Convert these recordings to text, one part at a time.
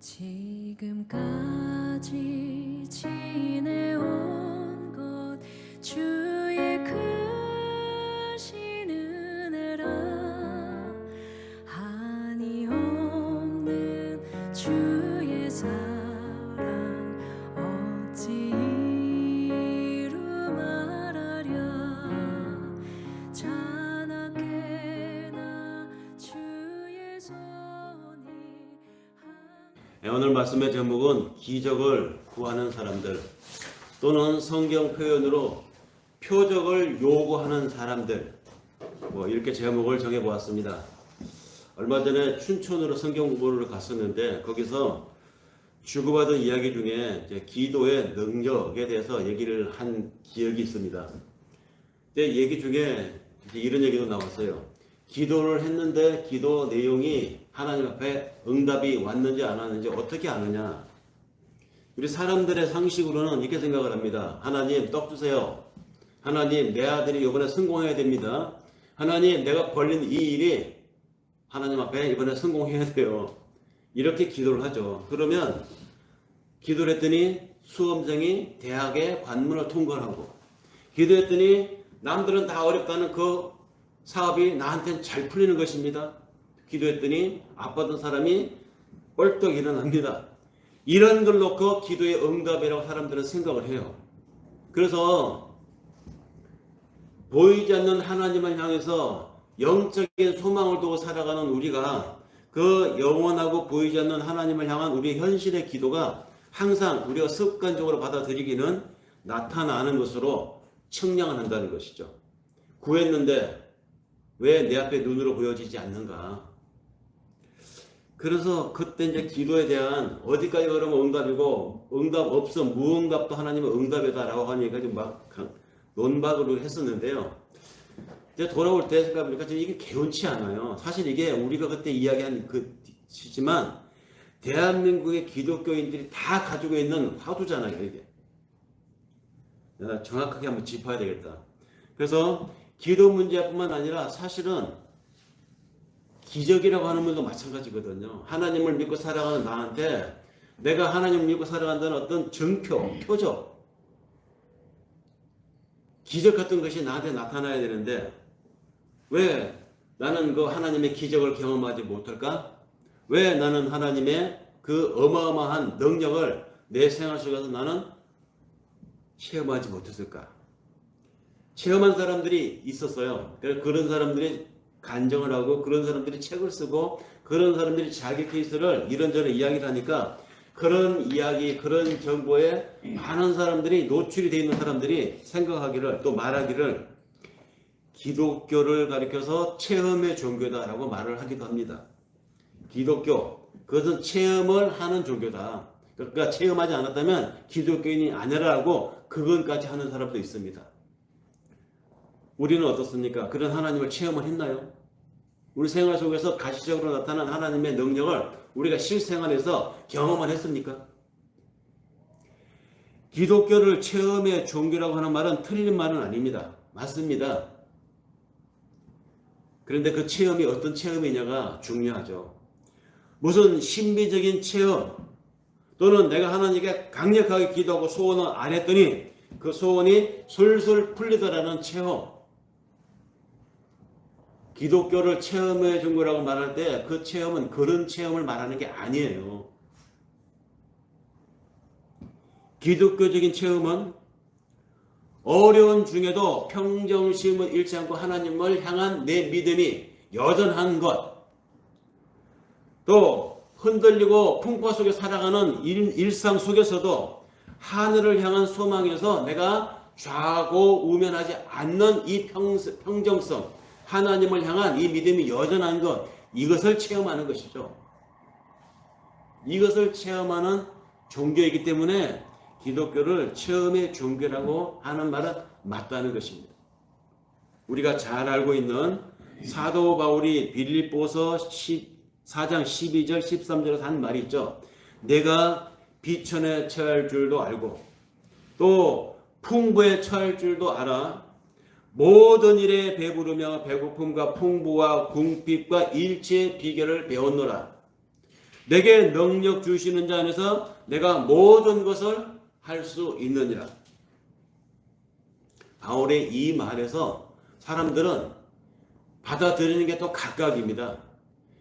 지금까지 지내온 것 주의 크신 은혜라 한이 없는 주의 사랑 어찌 이루 말하랴 자나깨나 주의 손이 오늘 말씀의 제목은 기적을 구하는 사람들 또는 성경 표현으로 표적을 요구하는 사람들 이렇게 제목을 정해보았습니다. 얼마 전에 춘천으로 성경 공부를 갔었는데 거기서 주고받은 이야기 중에 이제 기도의 능력에 대해서 얘기를 한 기억이 있습니다. 근데 얘기 중에 이런 얘기도 나왔어요. 기도를 했는데 기도 내용이 하나님 앞에 응답이 왔는지 안 왔는지 어떻게 아느냐. 우리 사람들의 상식으로는 이렇게 생각을 합니다. 하나님 떡 주세요. 하나님 내 아들이 이번에 성공해야 됩니다. 하나님 내가 벌린 이 일이 하나님 앞에 이번에 성공해야 돼요. 이렇게 기도를 하죠. 그러면 기도를 했더니 수험생이 대학의 관문을 통과하고 기도했더니 남들은 다 어렵다는 그 사업이 나한테는 잘 풀리는 것입니다. 기도했더니 아팠던 사람이 벌떡 일어납니다. 이런 걸 놓고 기도의 응답이라고 사람들은 생각을 해요. 그래서 보이지 않는 하나님을 향해서 영적인 소망을 두고 살아가는 우리가 그 영원하고 보이지 않는 하나님을 향한 우리의 현실의 기도가 항상 우리가 습관적으로 받아들이기는 나타나는 것으로 측량을 한다는 것이죠. 구했는데 왜 내 앞에 눈으로 보여지지 않는가? 그래서 그때 이제 기도에 대한 어디까지 그러면 응답이고 응답 없어 무응답도 하나님은 응답이다라고 하는 얘기가 좀 막 논박으로 했었는데요. 이제 돌아올 때 생각해보니까 이게 개운치 않아요. 사실 이게 우리가 그때 이야기한 그지만 대한민국의 기독교인들이 다 가지고 있는 화두잖아요. 이게 내가 정확하게 한번 짚어야 되겠다. 그래서 기도 문제뿐만 아니라 사실은 기적이라고 하는 것도 마찬가지거든요. 하나님을 믿고 살아가는 나한테 내가 하나님을 믿고 살아간다는 어떤 증표, 표적, 기적 같은 것이 나한테 나타나야 되는데 왜 나는 그 하나님의 기적을 경험하지 못할까? 왜 나는 하나님의 그 어마어마한 능력을 내 생활 속에서 나는 체험하지 못했을까? 체험한 사람들이 있었어요. 그런 사람들이 간증을 하고 그런 사람들이 책을 쓰고 그런 사람들이 자기 케이스를 이런저런 이야기를 하니까 그런 이야기, 그런 정보에 많은 사람들이 노출이 되어 있는 사람들이 생각하기를 또 말하기를 기독교를 가리켜서 체험의 종교다라고 말을 하기도 합니다. 기독교, 그것은 체험을 하는 종교다. 그러니까 체험하지 않았다면 기독교인이 아니라고 그건까지 하는 사람도 있습니다. 우리는 어떻습니까? 그런 하나님을 체험을 했나요? 우리 생활 속에서 가시적으로 나타난 하나님의 능력을 우리가 실생활에서 경험을 했습니까? 기독교를 체험의 종교라고 하는 말은 틀린 말은 아닙니다. 맞습니다. 그런데 그 체험이 어떤 체험이냐가 중요하죠. 무슨 신비적인 체험 또는 내가 하나님께 강력하게 기도하고 소원을 안 했더니 그 소원이 술술 풀리더라는 체험. 기독교를 체험해 준 거라고 말할 때 그 체험은 그런 체험을 말하는 게 아니에요. 기독교적인 체험은 어려운 중에도 평정심을 잃지 않고 하나님을 향한 내 믿음이 여전한 것, 또 흔들리고 풍파 속에 살아가는 일상 속에서도 하늘을 향한 소망에서 내가 좌고우면하지 않는 이 평정성, 하나님을 향한 이 믿음이 여전한 것, 이것을 체험하는 것이죠. 이것을 체험하는 종교이기 때문에 기독교를 체험의 종교라고 하는 말은 맞다는 것입니다. 우리가 잘 알고 있는 사도 바울이 빌립보서 4장 12절 13절에서 한 말이 있죠. 내가 비천에 처할 줄도 알고 또 풍부에 처할 줄도 알아 모든 일에 배부르며 배고픔과 풍부와 궁핍과 일체의 비결을 배웠노라. 내게 능력 주시는 자 안에서 내가 모든 것을 할 수 있느니라. 바울의 이 말에서 사람들은 받아들이는 게 또 각각입니다.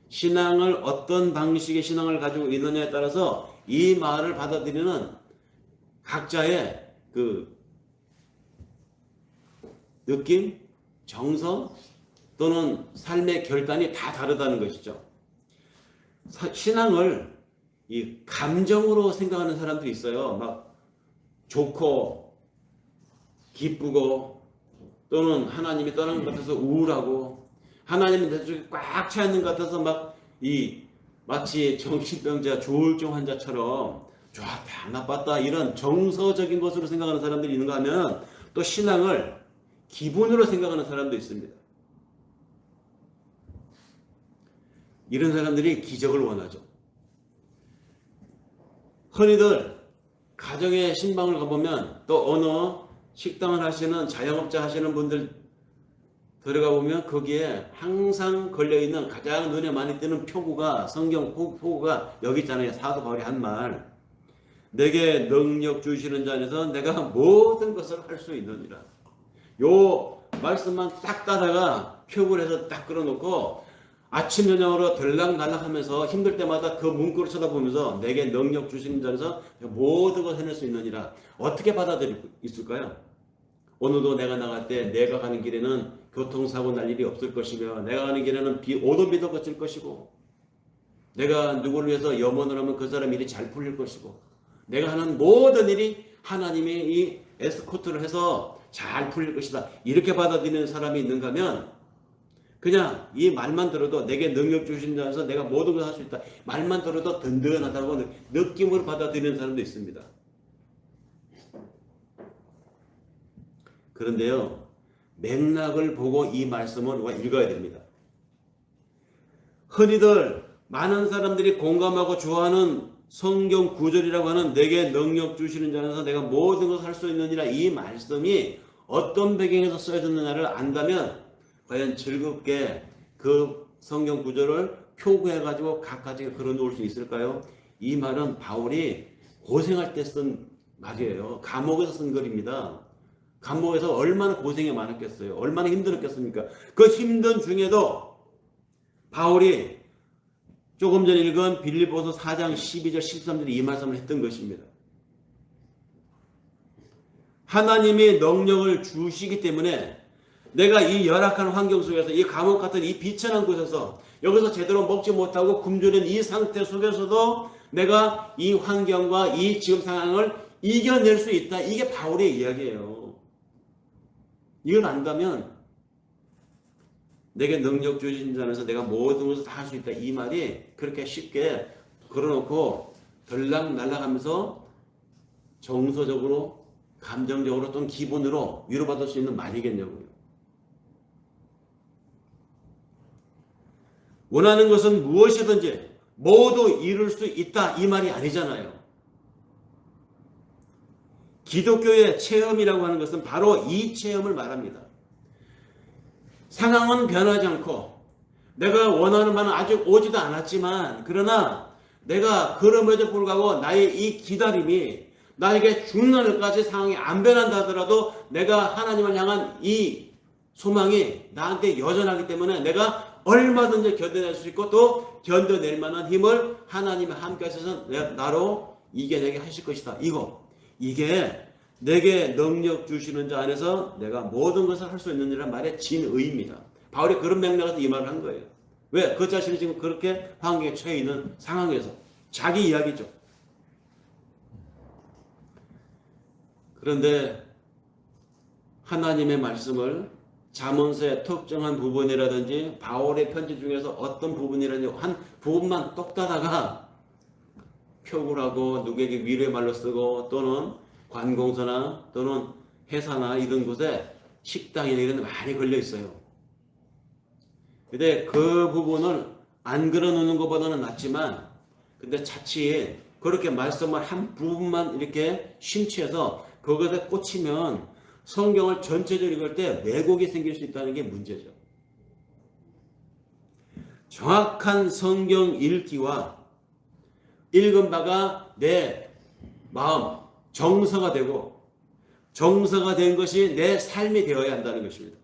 신앙을 어떤 방식의 신앙을 가지고 있느냐에 따라서 이 말을 받아들이는 각자의 그 느낌, 정서 또는 삶의 결단이 다 다르다는 것이죠. 신앙을 이 감정으로 생각하는 사람들이 있어요. 막 좋고 기쁘고 또는 하나님이 떠난 것 같아서 우울하고 하나님이 내 쪽에 꽉 차 있는 것 같아서 막 마치 정신병자 조울증 환자처럼 좋았다 나빴다 이런 정서적인 것으로 생각하는 사람들이 있는가 하면 또 신앙을 기분으로 생각하는 사람도 있습니다. 이런 사람들이 기적을 원하죠. 흔히들 가정의 신방을 가보면 또 어느 식당을 하시는 자영업자 하시는 분들 들어가 보면 거기에 항상 걸려있는 가장 눈에 많이 띄는 표구가 성경 표구가 여기 있잖아요. 사도 바울이 한 말, 내게 능력 주시는 자 안에서 내가 모든 것을 할 수 있느니라. 요 말씀만 딱 따다가 표구를 해서 딱 끌어놓고 아침 저녁으로 들락날락하면서 힘들 때마다 그 문구를 쳐다보면서 내게 능력 주시는 자 안에서 모든 것을 해낼 수 있느니라. 어떻게 받아들일 수 있을까요? 오늘도 내가 나갈 때 내가 가는 길에는 교통사고 날 일이 없을 것이며 내가 가는 길에는 오도비도 거칠 것이고 내가 누구를 위해서 염원을 하면 그 사람 일이 잘 풀릴 것이고 내가 하는 모든 일이 하나님이 이 에스코트를 해서 잘 풀릴 것이다. 이렇게 받아들이는 사람이 있는가 하면 그냥 이 말만 들어도 내게 능력 주신 자에서 내가 모든 걸 할 수 있다. 말만 들어도 든든하다고 느낌으로 받아들이는 사람도 있습니다. 그런데요, 맥락을 보고 이 말씀을 우리가 읽어야 됩니다. 흔히들 많은 사람들이 공감하고 좋아하는 성경 구절이라고 하는 내게 능력 주시는 자에서 내가 모든 것을 할 수 있느니라 이 말씀이 어떤 배경에서 써졌느냐를 안다면 과연 즐겁게 그 성경 구절을 표구해가지고 각가지가 걸어놓을 수 있을까요? 이 말은 바울이 고생할 때 쓴 말이에요. 감옥에서 쓴 글입니다. 감옥에서 얼마나 고생이 많았겠어요. 얼마나 힘들었겠습니까? 그 힘든 중에도 바울이 조금 전에 읽은 빌립보서 4장 12절 13절에 이 말씀을 했던 것입니다. 하나님이 능력을 주시기 때문에 내가 이 열악한 환경 속에서 이 감옥 같은 이 비천한 곳에서 여기서 제대로 먹지 못하고 굶주린 이 상태 속에서도 내가 이 환경과 이 지금 상황을 이겨낼 수 있다. 이게 바울의 이야기예요. 이걸 안다면 내게 능력 주신 자면서 내가 모든 것을 다 할 수 있다. 이 말이 그렇게 쉽게 걸어놓고 들락날락하면서 정서적으로 감정적으로 또는 기분으로 위로받을 수 있는 말이겠냐고요. 원하는 것은 무엇이든지 모두 이룰 수 있다. 이 말이 아니잖아요. 기독교의 체험이라고 하는 것은 바로 이 체험을 말합니다. 상황은 변하지 않고 내가 원하는 바는 아직 오지도 않았지만 그러나 내가 그럼에도 불구하고 나의 이 기다림이 나에게 죽는 날까지 상황이 안 변한다 하더라도 내가 하나님을 향한 이 소망이 나한테 여전하기 때문에 내가 얼마든지 견뎌낼 수 있고 또 견뎌낼 만한 힘을 하나님이 함께 하셔서 나로 이겨내게 하실 것이다. 이게 내게 능력 주시는 자 안에서 내가 모든 것을 할 수 있는 이라는 말의 진의입니다. 바울이 그런 맥락에서 이 말을 한 거예요. 왜? 그 자신이 지금 그렇게 환경에 처해 있는 상황에서 자기 이야기죠. 그런데 하나님의 말씀을 잠언서의 특정한 부분이라든지 바울의 편지 중에서 어떤 부분이라든지 한 부분만 똑 따다가 표구라고 누구에게 위로의 말로 쓰고 또는 관공서나 또는 회사나 이런 곳에 식당이나 이런 데 많이 걸려 있어요. 근데 그 부분을 안 걸어놓는 것보다는 낫지만 근데 자칫 그렇게 말씀을 한 부분만 이렇게 심취해서 그것에 꽂히면 성경을 전체적으로 읽을 때 왜곡이 생길 수 있다는 게 문제죠. 정확한 성경 읽기와 읽은 바가 내 마음, 정서가 되고 정서가 된 것이 내 삶이 되어야 한다는 것입니다.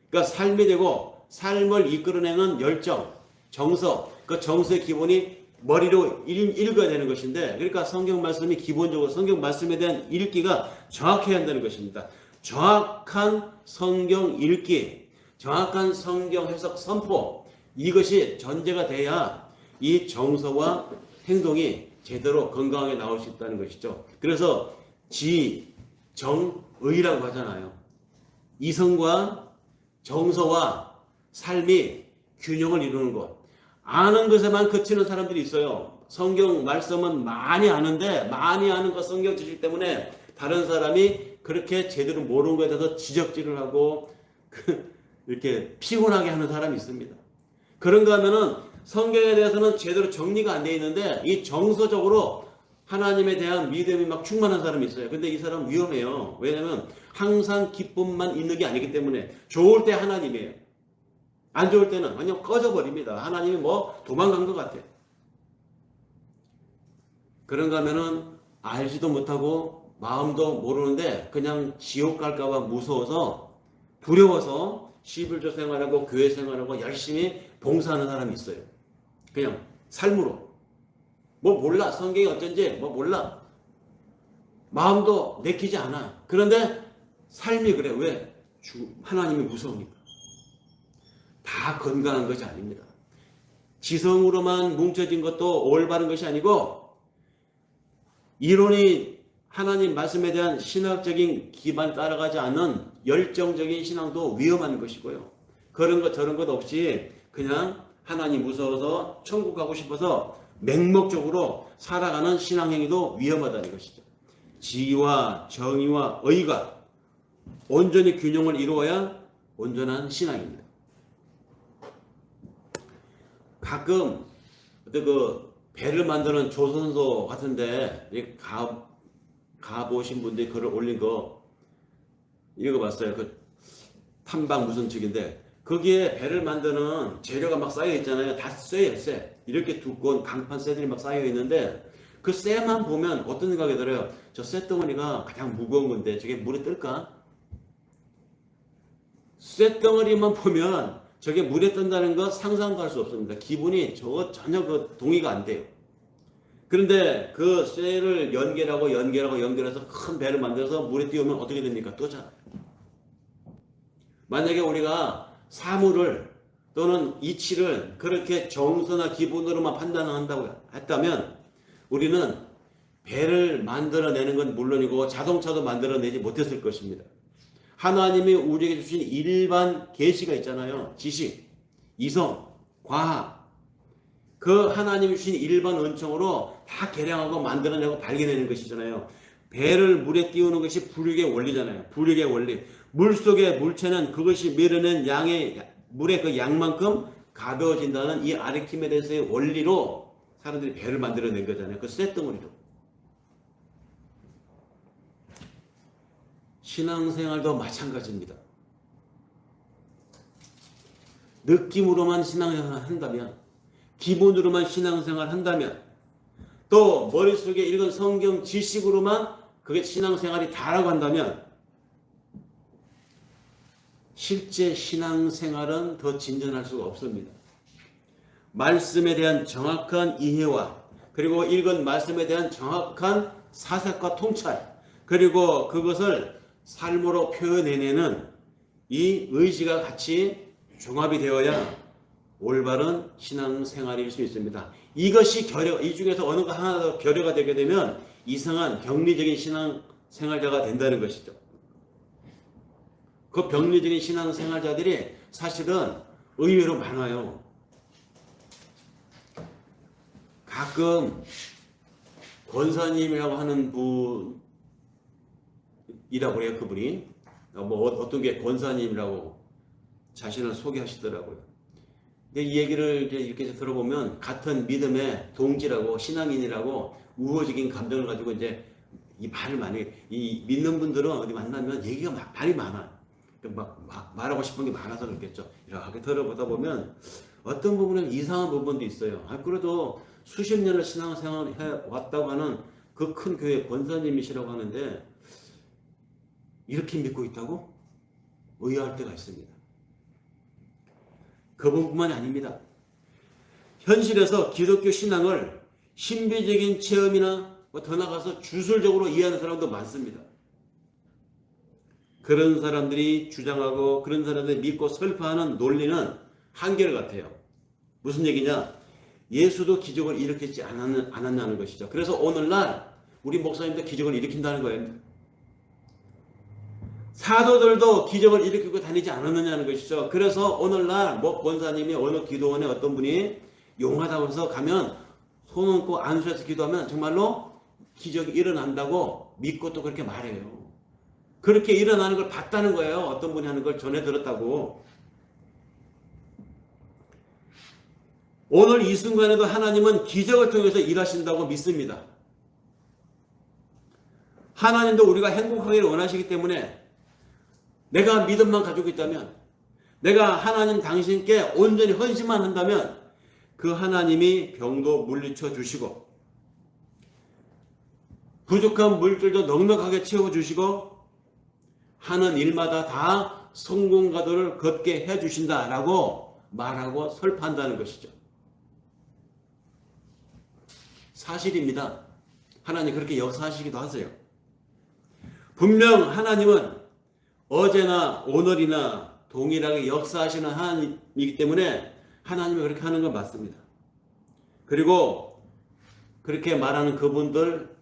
그러니까 삶이 되고 삶을 이끌어내는 열정, 정서, 그 정서의 기본이 머리로 읽어야 되는 것인데, 그러니까 성경 말씀이 기본적으로 성경 말씀에 대한 읽기가 정확해야 한다는 것입니다. 정확한 성경 읽기, 정확한 성경 해석 선포, 이것이 전제가 돼야 이 정서와 행동이 제대로 건강하게 나올 수 있다는 것이죠. 그래서 지, 정, 의라고 하잖아요. 이성과 정서와 삶이 균형을 이루는 것. 아는 것에만 그치는 사람들이 있어요. 성경 말씀은 많이 아는데, 많이 아는 것 성경 지식 때문에 다른 사람이 그렇게 제대로 모르는 것에 대해서 지적질을 하고 이렇게 피곤하게 하는 사람이 있습니다. 그런가 하면은 성경에 대해서는 제대로 정리가 안 되어 있는데 이 정서적으로 하나님에 대한 믿음이 막 충만한 사람이 있어요. 근데 이 사람 위험해요. 왜냐하면 항상 기쁨만 있는 게 아니기 때문에. 좋을 때 하나님이에요. 안 좋을 때는 그냥 꺼져버립니다. 하나님이 뭐 도망간 것 같아요. 그런가 하면은 알지도 못하고 마음도 모르는데 그냥 지옥 갈까봐 무서워서 두려워서 11조 생활하고 교회 생활하고 열심히 봉사하는 사람이 있어요. 그냥 삶으로. 뭐 몰라. 성경이 어쩐지 뭐 몰라. 마음도 내키지 않아. 그런데 삶이 그래. 왜? 하나님이 무서우니까. 다 건강한 것이 아닙니다. 지성으로만 뭉쳐진 것도 올바른 것이 아니고 이론이 하나님 말씀에 대한 신학적인 기반을 따라가지 않는 열정적인 신앙도 위험한 것이고요. 그런 것 저런 것 없이 그냥 하나님 무서워서 천국 가고 싶어서 맹목적으로 살아가는 신앙행위도 위험하다는 것이죠. 지와 정의와 의가 온전히 균형을 이루어야 온전한 신앙입니다. 가끔 그 배를 만드는 조선소 같은데 가보신 분들이 글을 올린 거 읽어봤어요. 그 탐방 무슨 측인데 거기에 배를 만드는 재료가 막 쌓여 있잖아요. 다 쇠예요, 쇠. 이렇게 두꺼운 강판 쇠들이 막 쌓여 있는데 그 쇠만 보면 어떤 생각이 들어요? 저 쇠덩어리가 가장 무거운 건데 저게 물에 뜰까? 쇠덩어리만 보면 저게 물에 뜬다는 거 상상도 할 수 없습니다. 기분이 전혀 그 동의가 안 돼요. 그런데 그 쇠를 연결해서 큰 배를 만들어서 물에 띄우면 어떻게 됩니까? 뜨잖아요. 만약에 우리가 사물을 또는 이치를 그렇게 정서나 기분으로만 판단한다고 했다면 우리는 배를 만들어내는 건 물론이고 자동차도 만들어내지 못했을 것입니다. 하나님이 우리에게 주신 일반 계시가 있잖아요. 지식, 이성, 과학. 그 하나님이 주신 일반 은총으로 다 개량하고 만들어내고 발견하는 것이잖아요. 배를 물에 띄우는 것이 불육의 원리잖아요. 불육의 원리. 물속의 물체는 그것이 밀어낸 물의 그 양만큼 가벼워진다는 이 아르키메데스의 원리로 사람들이 배를 만들어낸 거잖아요. 그 쇳덩어리로. 신앙생활도 마찬가지입니다. 느낌으로만 신앙생활을 한다면, 기본으로만 신앙생활을 한다면, 또 머릿속에 읽은 성경 지식으로만 그게 신앙생활이 다라고 한다면 실제 신앙생활은 더 진전할 수가 없습니다. 말씀에 대한 정확한 이해와 그리고 읽은 말씀에 대한 정확한 사색과 통찰 그리고 그것을 삶으로 표현해내는 이 의지가 같이 종합이 되어야 올바른 신앙생활일 수 있습니다. 이것이 이 중에서 어느 거 하나 더 결여가 되게 되면 이상한 병리적인 신앙생활자가 된다는 것이죠. 그 병리적인 신앙생활자들이 사실은 의외로 많아요. 가끔 권사님이라고 하는 분이라고 해요. 그분이 뭐 어떤 게 권사님이라고 자신을 소개하시더라고요. 근데 이 얘기를 이렇게 들어보면 같은 믿음의 동지라고 신앙인이라고 우호적인 감정을 가지고 이제 이 말을 많이 이 믿는 분들은 어디 만나면 얘기가 말이 많아요. 막 말하고 싶은 게 많아서 그렇겠죠. 이렇게 들어보다 보면 어떤 부분은 이상한 부분도 있어요. 그래도 수십 년을 신앙생활을 해왔다고 하는 그 큰 교회 권사님이시라고 하는데 이렇게 믿고 있다고? 의아할 때가 있습니다. 그분뿐만이 아닙니다. 현실에서 기독교 신앙을 신비적인 체험이나 더 나가서 주술적으로 이해하는 사람도 많습니다. 그런 사람들이 주장하고 그런 사람들이 믿고 설파하는 논리는 한결 같아요. 무슨 얘기냐? 예수도 기적을 일으키지 않았냐는 것이죠. 그래서 오늘날 우리 목사님도 기적을 일으킨다는 거예요. 사도들도 기적을 일으키고 다니지 않았느냐는 것이죠. 그래서 오늘날 뭐 권사님이 어느 기도원에 어떤 분이 용하다고 해서 가면 손 얹고 안수해서 기도하면 정말로 기적이 일어난다고 믿고 또 그렇게 말해요. 그렇게 일어나는 걸 봤다는 거예요. 어떤 분이 하는 걸 전해 들었다고. 오늘 이 순간에도 하나님은 기적을 통해서 일하신다고 믿습니다. 하나님도 우리가 행복하기를 원하시기 때문에 내가 믿음만 가지고 있다면, 내가 하나님 당신께 온전히 헌신만 한다면 그 하나님이 병도 물리쳐 주시고 부족한 물질도 넉넉하게 채워주시고 하는 일마다 다 성공가도를 걷게 해주신다라고 말하고 설파한다는 것이죠. 사실입니다. 하나님 그렇게 역사하시기도 하세요. 분명 하나님은 어제나 오늘이나 동일하게 역사하시는 하나님이기 때문에 하나님이 그렇게 하는 건 맞습니다. 그리고 그렇게 말하는 그분들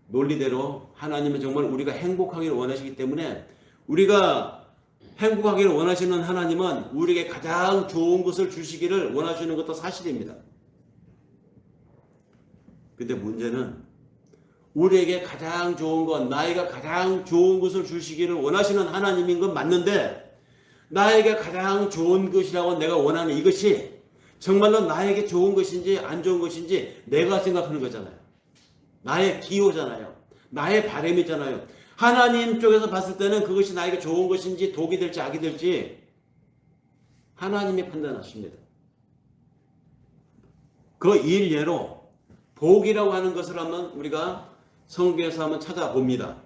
논리대로 하나님은 정말 우리가 행복하기를 원하시기 때문에, 우리가 행복하기를 원하시는 하나님은 우리에게 가장 좋은 것을 주시기를 원하시는 것도 사실입니다. 근데 문제는 우리에게 가장 좋은 것, 나에게 가장 좋은 것을 주시기를 원하시는 하나님인 건 맞는데, 나에게 가장 좋은 것이라고 내가 원하는 이것이 정말로 나에게 좋은 것인지 안 좋은 것인지 내가 생각하는 거잖아요. 나의 기호잖아요. 나의 바람이잖아요. 하나님 쪽에서 봤을 때는 그것이 나에게 좋은 것인지 독이 될지 악이 될지 하나님이 판단하십니다. 그 일례로 복이라고 하는 것을 한번 우리가 성경에서 한번 찾아봅니다.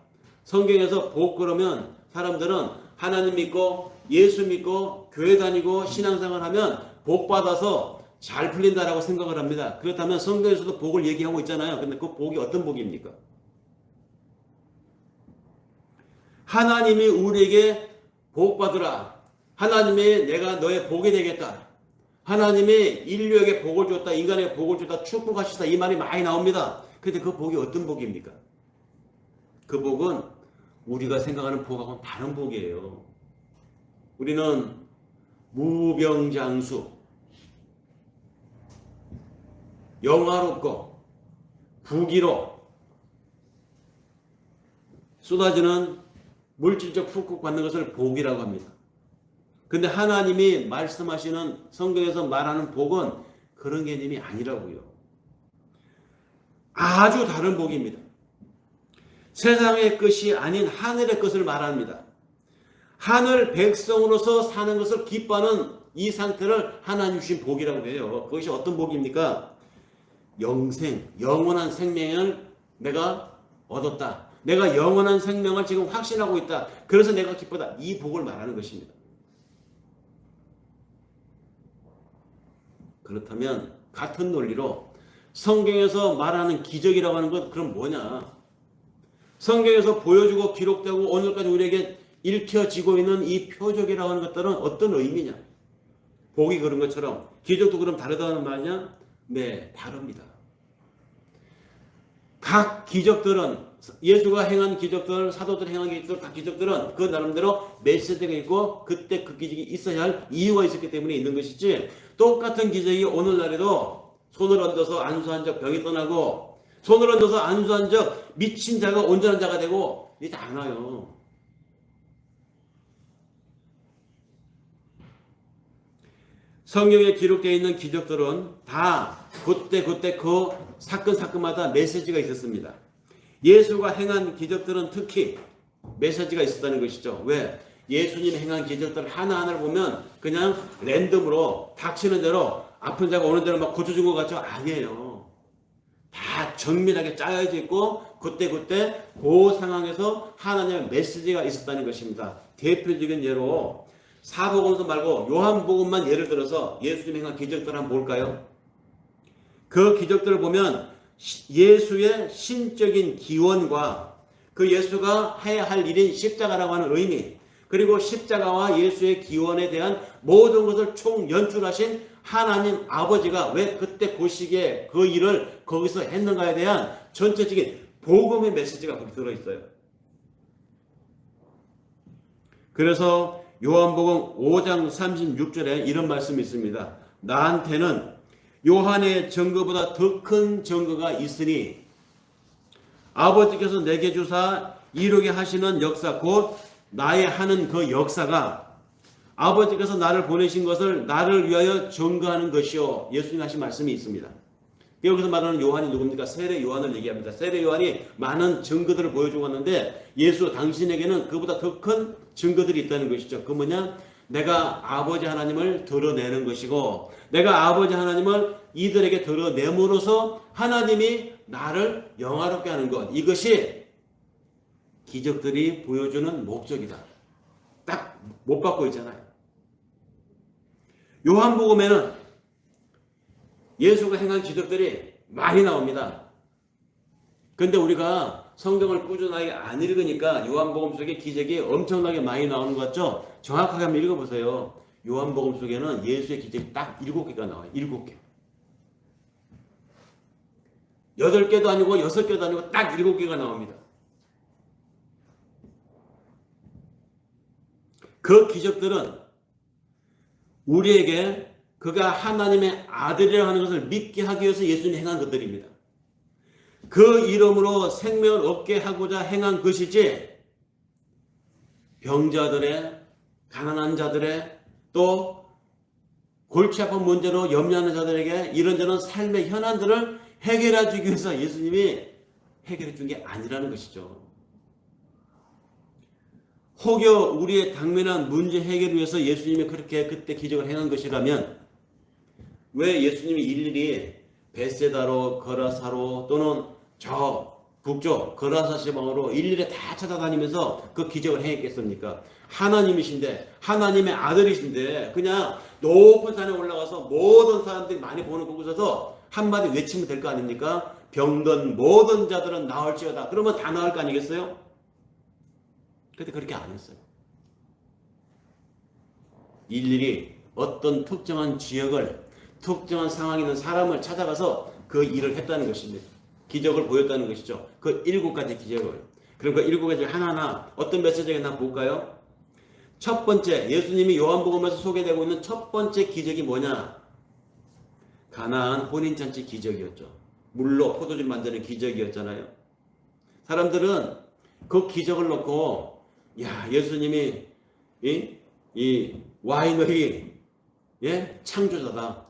성경에서 복 그러면 사람들은 하나님 믿고 예수 믿고 교회 다니고 신앙생활 하면 복 받아서 잘 풀린다라고 생각을 합니다. 그렇다면 성경에서도 복을 얘기하고 있잖아요. 근데 그 복이 어떤 복입니까? 하나님이 우리에게 복 받으라. 하나님이 내가 너의 복이 되겠다. 하나님이 인류에게 복을 줬다. 인간에게 복을 줬다. 축복하시다. 이 말이 많이 나옵니다. 근데 그 복이 어떤 복입니까? 그 복은 우리가 생각하는 복하고는 다른 복이에요. 우리는 무병장수, 영화롭고 부귀로 쏟아지는 물질적 축복 받는 것을 복이라고 합니다. 근데 하나님이 말씀하시는 성경에서 말하는 복은 그런 개념이 아니라고요. 아주 다른 복입니다. 세상의 것이 아닌 하늘의 것을 말합니다. 하늘 백성으로서 사는 것을 기뻐하는 이 상태를 하나님 주신 복이라고 해요. 그것이 어떤 복입니까? 영생, 영원한 생명을 내가 얻었다. 내가 영원한 생명을 지금 확신하고 있다. 그래서 내가 기쁘다. 이 복을 말하는 것입니다. 그렇다면 같은 논리로 성경에서 말하는 기적이라고 하는 것 그럼 뭐냐? 성경에서 보여주고 기록되고 오늘까지 우리에게 읽혀지고 있는 이 표적이라고 하는 것들은 어떤 의미냐? 복이 그런 것처럼 기적도 그럼 다르다는 말이냐? 네, 다릅니다. 각 기적들은 예수가 행한 기적들, 사도들이 행한 기적들, 각 기적들은 그 나름대로 메시지가 있고 그때 그 기적이 있어야 할 이유가 있었기 때문에 있는 것이지, 똑같은 기적이 오늘날에도 손을 얹어서 안수한 적 병이 떠나고 손을 얹어서 안수한 적 미친 자가 온전한 자가 되고 이게 다 안 와요. 성경에 기록되어 있는 기적들은 다 그때 그 사건마다 메시지가 있었습니다. 예수가 행한 기적들은 특히 메시지가 있었다는 것이죠. 왜? 예수님이 행한 기적들 하나하나를 보면 그냥 랜덤으로 닥치는 대로 아픈 자가 오는 대로 막 고쳐준 것 같죠? 아니에요. 다 정밀하게 짜여져 있고 그때 그 상황에서 하나님의 메시지가 있었다는 것입니다. 대표적인 예로 사복음서 말고 요한복음만 예를 들어서 예수님이 행한 기적들을 한번 볼까요? 그 기적들을 보면 예수의 신적인 기원과 그 예수가 해야 할 일인 십자가라고 하는 의미, 그리고 십자가와 예수의 기원에 대한 모든 것을 총 연출하신 하나님 아버지가 왜 그때 그 시기에 그 일을 거기서 했는가에 대한 전체적인 복음의 메시지가 거기 들어있어요. 그래서 요한복음 5장 36절에 이런 말씀이 있습니다. 나한테는 요한의 증거보다 더 큰 증거가 있으니 아버지께서 내게 주사 이루게 하시는 역사 곧 나의 하는 그 역사가 아버지께서 나를 보내신 것을 나를 위하여 증거하는 것이요. 예수님 하신 말씀이 있습니다. 여기서 말하는 요한이 누굽니까? 세례 요한을 얘기합니다. 세례 요한이 많은 증거들을 보여주었는데 예수 당신에게는 그보다 더 큰 증거들이 있다는 것이죠. 그 뭐냐? 내가 아버지 하나님을 드러내는 것이고 내가 아버지 하나님을 이들에게 드러내므로써 하나님이 나를 영화롭게 하는 것, 이것이 기적들이 보여주는 목적이다. 딱 못 받고 있잖아요. 요한복음에는 예수가 행한 기적들이 많이 나옵니다. 근데 우리가 성경을 꾸준하게 안 읽으니까 요한복음 속에 기적이 엄청나게 많이 나오는 것 같죠? 정확하게 한번 읽어보세요. 요한복음 속에는 예수의 기적이 딱 7개가 나와요. 7개. 8개도 아니고 6개도 아니고 딱 7개가 나옵니다. 그 기적들은 우리에게 그가 하나님의 아들이라고 하는 것을 믿게 하기 위해서 예수님이 행한 것들입니다. 그 이름으로 생명을 얻게 하고자 행한 것이지 병자들의, 가난한 자들의, 또 골치 아픈 문제로 염려하는 자들에게 이런저런 삶의 현안들을 해결해 주기 위해서 예수님이 해결해 준 게 아니라는 것이죠. 혹여 우리의 당면한 문제 해결을 위해서 예수님이 그렇게 그때 기적을 행한 것이라면 왜 예수님이 일일이 벳세다로 거라사로 또는 저 북쪽 거라사 지방으로 일일이 다 찾아다니면서 그 기적을 행했겠습니까? 하나님이신데, 하나님의 아들이신데 그냥 높은 산에 올라가서 모든 사람들이 많이 보는 곳에서 한마디 외치면 될 거 아닙니까? 병든 모든 자들은 나을지어다. 그러면 다 나을 거 아니겠어요? 근데 그렇게 안 했어요. 일일이 어떤 특정한 지역을, 특정한 상황에 있는 사람을 찾아가서 그 일을 했다는 것입니다. 기적을 보였다는 것이죠. 그 7가지 기적을. 그러니까 7가지 하나하나 어떤 메시지가 있나 볼까요? 첫 번째, 예수님이 요한복음에서 소개되고 있는 첫 번째 기적이 뭐냐? 가나안 혼인잔치 기적이었죠. 물로 포도주 만드는 기적이었잖아요. 사람들은 그 기적을 놓고 야, 예수님이 이 와이너리 창조자다,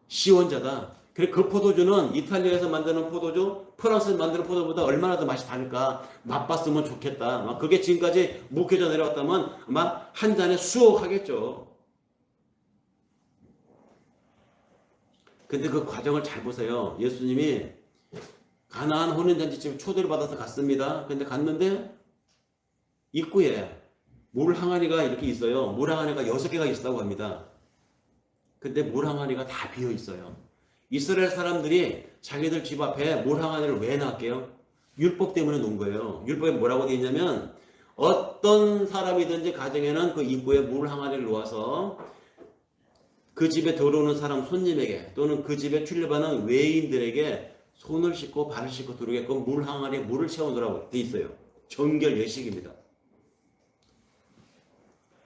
시원자다. 그래 그 포도주는 이탈리아에서 만드는 포도주, 프랑스에서 만드는 포도보다 얼마나 더 맛이 다를까? 맛봤으면 좋겠다. 그게 지금까지 묵혀져 내려왔다면 아마 한 잔에 수억하겠죠. 근데 그 과정을 잘 보세요. 예수님이 가나안 혼인잔치집에 초대를 받아서 갔습니다. 근데 갔는데 입구에 물 항아리가 이렇게 있어요. 물 항아리가 6개가 있다고 합니다. 근데 물 항아리가 다 비어 있어요. 이스라엘 사람들이 자기들 집 앞에 물 항아리를 왜 놨게요? 율법 때문에 놓은 거예요. 율법에 뭐라고 되어 있냐면 어떤 사람이든지 가정에는 그 입구에 물 항아리를 놓아서 그 집에 들어오는 사람 손님에게 또는 그 집에 출입하는 외인들에게 손을 씻고 발을 씻고 들어오게끔 물 항아리에 물을 채워놓으라고 되어 있어요. 정결 예식입니다.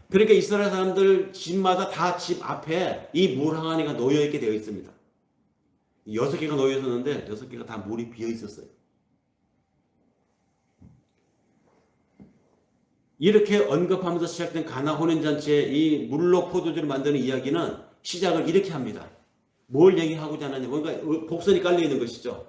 그러니까 이스라엘 사람들 집마다 다 집 앞에 이 물 항아리가 놓여 있게 되어 있습니다. 6개가 놓여 있었는데 6개가 다 물이 비어 있었어요. 이렇게 언급하면서 시작된 가나 혼인잔치의 이 물로 포도주를 만드는 이야기는 시작을 이렇게 합니다. 뭘 얘기하고자 하느냐? 뭔가 복선이 깔려 있는 것이죠.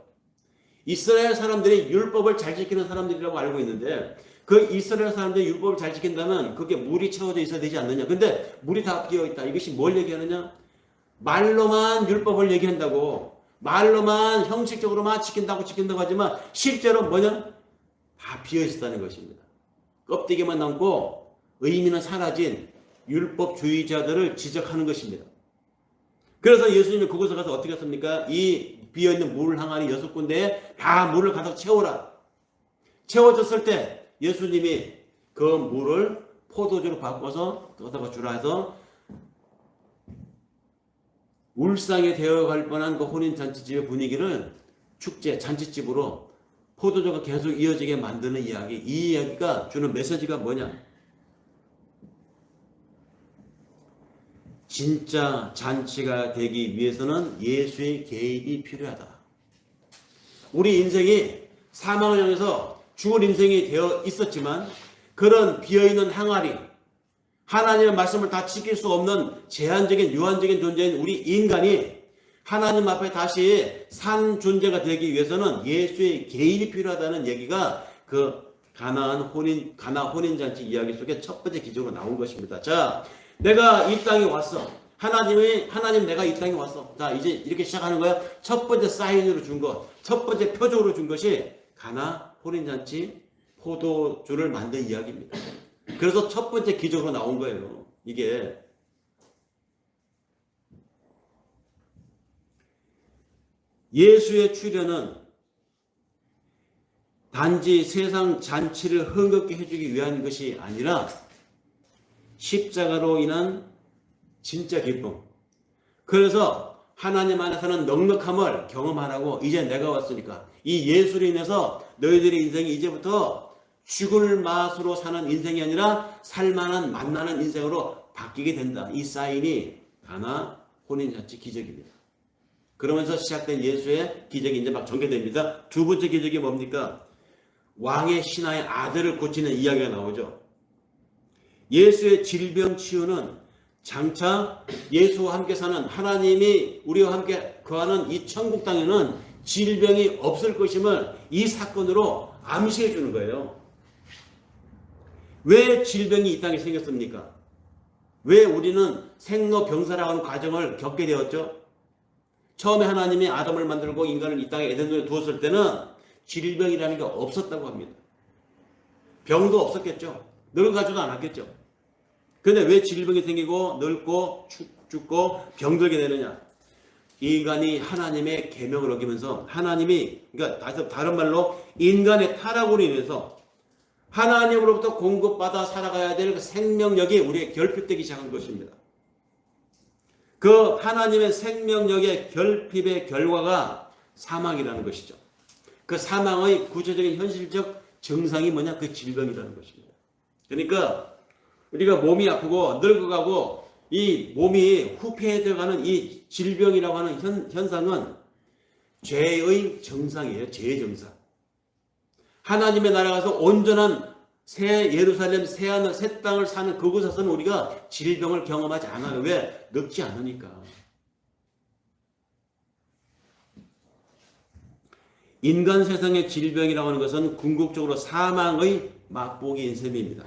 이스라엘 사람들이 율법을 잘 지키는 사람들이라고 알고 있는데 그 이스라엘 사람들이 율법을 잘 지킨다면 그게 물이 채워져 있어야 되지 않느냐. 근데 물이 다 비어 있다. 이것이 뭘 얘기하느냐? 말로만 율법을 얘기한다고, 말로만 형식적으로만 지킨다고 하지만 실제로 뭐냐? 다 비어 있었다는 것입니다. 껍데기만 남고 의미는 사라진 율법주의자들을 지적하는 것입니다. 그래서 예수님이 그곳에 가서 어떻게 했습니까? 이 비어있는 물 항아리 6군데에 다 물을 가득 채워라. 채워졌을 때 예수님이 그 물을 포도주로 바꿔서 거기다가 주라 해서 울상에 되어갈 뻔한 그 혼인잔치집의 분위기를 축제, 잔치집으로 포도주가 계속 이어지게 만드는 이야기. 이 이야기가 주는 메시지가 뭐냐? 진짜 잔치가 되기 위해서는 예수의 개입이 필요하다. 우리 인생이 사망을 향해서 죽을 인생이 되어 있었지만 그런 비어있는 항아리, 하나님의 말씀을 다 지킬 수 없는 제한적인 유한적인 존재인 우리 인간이 하나님 앞에 다시 산 존재가 되기 위해서는 예수의 개입이 필요하다는 얘기가 그 가나 혼인잔치 이야기 속에 첫 번째 기적으로 나온 것입니다. 자, 내가 이 땅에 왔어. 하나님 내가 이 땅에 왔어. 자, 이제 이렇게 시작하는 거야. 첫 번째 사인으로 준 것, 첫 번째 표적으로 준 것이 가나 혼인잔치 포도주를 만든 이야기입니다. 그래서 첫 번째 기적으로 나온 거예요. 이게 예수의 출현은 단지 세상 잔치를 흥겹게 해주기 위한 것이 아니라 십자가로 인한 진짜 기쁨. 그래서 하나님 안에서는 넉넉함을 경험하라고 이제 내가 왔으니까 이 예수로 인해서 너희들의 인생이 이제부터 죽을 맛으로 사는 인생이 아니라 살만한 만나는 인생으로 바뀌게 된다. 이 사인이 가나 혼인잔치 기적입니다. 그러면서 시작된 예수의 기적이 이제 막 전개됩니다. 두 번째 기적이 뭡니까? 왕의 신하의 아들을 고치는 이야기가 나오죠. 예수의 질병 치유는 장차 예수와 함께 사는 하나님이 우리와 함께 거하는 이 천국 땅에는 질병이 없을 것임을 이 사건으로 암시해 주는 거예요. 왜 질병이 이 땅에 생겼습니까? 왜 우리는 생로병사라고 하는 과정을 겪게 되었죠? 처음에 하나님이 아담을 만들고 인간을 이 땅에 에덴동에 두었을 때는 질병이라는 게 없었다고 합니다. 병도 없었겠죠. 늙어가지도 않았겠죠. 그런데 왜 질병이 생기고 늙고 죽고 병들게 되느냐? 인간이 하나님의 계명을 어기면서 하나님이, 그러니까 다른 말로 인간의 타락으로 인해서 하나님으로부터 공급받아 살아가야 될 그 생명력이 우리의 결핍되기 시작한 것입니다. 그 하나님의 생명력의 결핍의 결과가 사망이라는 것이죠. 그 사망의 구체적인 현실적 증상이 뭐냐? 그 질병이라는 것입니다. 그러니까 우리가 몸이 아프고 늙어가고 이 몸이 후퇴해 들어가는 이 질병이라고 하는 현상은 죄의 증상이에요. 죄의 증상. 하나님의 나라 가서 온전한 새 예루살렘, 새 하늘, 새 땅을 사는 그곳에서는 우리가 질병을 경험하지 않아요. 왜? 늙지 않으니까. 인간 세상의 질병이라고 하는 것은 궁극적으로 사망의 맛보기인 셈입니다.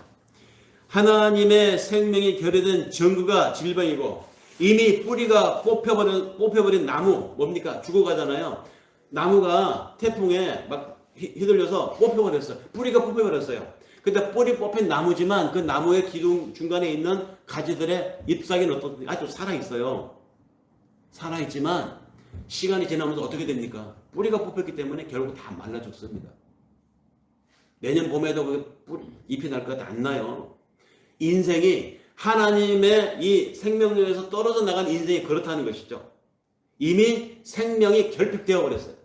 하나님의 생명이 결여된 정규가 질병이고 이미 뿌리가 뽑혀버린 나무, 뭡니까? 죽어가잖아요. 나무가 태풍에 막 휘둘려서 뽑혀버렸어요. 뿌리가 뽑혀버렸어요. 근데 뿌리 뽑힌 나무지만 그 나무의 기둥 중간에 있는 가지들의 잎사귀는 어떻습니까? 아주 살아있어요. 살아있지만 시간이 지나면서 어떻게 됩니까? 뿌리가 뽑혔기 때문에 결국 다 말라 죽습니다. 내년 봄에도 잎이 날 것 안 나요. 인생이 하나님의 이 생명력에서 떨어져 나간 인생이 그렇다는 것이죠. 이미 생명이 결핍되어 버렸어요.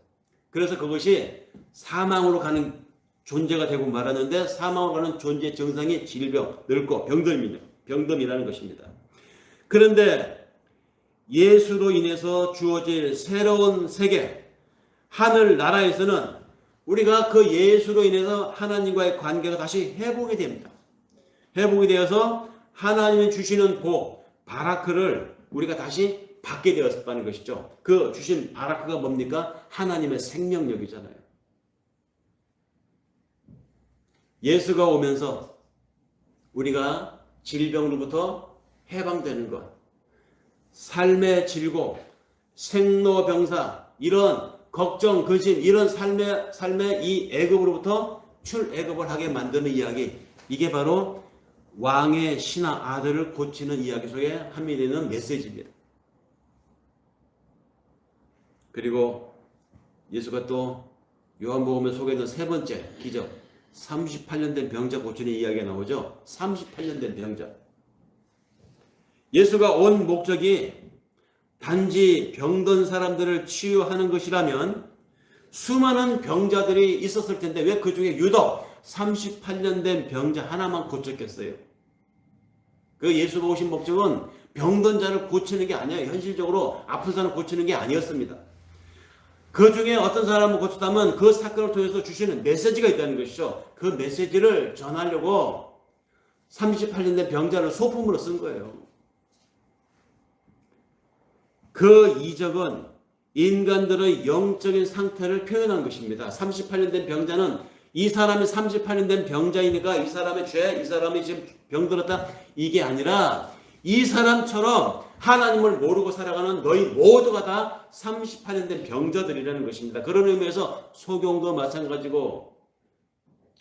그래서 그것이 사망으로 가는 존재가 되고 말하는데 사망으로 가는 존재의 증상이 질병, 늙고 병듦이라는 것입니다. 그런데 예수로 인해서 주어질 새로운 세계, 하늘 나라에서는 우리가 그 예수로 인해서 하나님과의 관계가 다시 회복이 됩니다. 회복이 되어서 하나님이 주시는 복, 바라크를 우리가 다시 받게 되었다는 것이죠. 그 주신 바라크가 뭡니까? 하나님의 생명력이잖아요. 예수가 오면서 우리가 질병으로부터 해방되는 것, 삶의 질곡, 생로병사, 이런 걱정, 근심, 이런 삶의 이 애굽으로부터 출애굽을 하게 만드는 이야기, 이게 바로 왕의 신하 아들을 고치는 이야기 속에 함유되는 메시지입니다. 그리고 예수가 또 요한복음에 소개된 세 번째 기적, 38년 된 병자 고치는 이야기가 나오죠. 38년 된 병자. 예수가 온 목적이 단지 병든 사람들을 치유하는 것이라면 수많은 병자들이 있었을 텐데 왜 그 중에 유독 38년 된 병자 하나만 고쳤겠어요? 그 예수가 오신 목적은 병든 자를 고치는 게 아니에요. 현실적으로 아픈 사람 고치는 게 아니었습니다. 그 중에 어떤 사람을 고쳤다면 그 사건을 통해서 주시는 메시지가 있다는 것이죠. 그 메시지를 전하려고 38년 된 병자를 소품으로 쓴 거예요. 그 이적은 인간들의 영적인 상태를 표현한 것입니다. 38년 된 병자는 이 사람이 38년 된 병자이니까 이 사람의 죄, 이 사람이 지금 병들었다, 이게 아니라 이 사람처럼 하나님을 모르고 살아가는 너희 모두가 다 38년 된 병자들이라는 것입니다. 그런 의미에서 소경도 마찬가지고,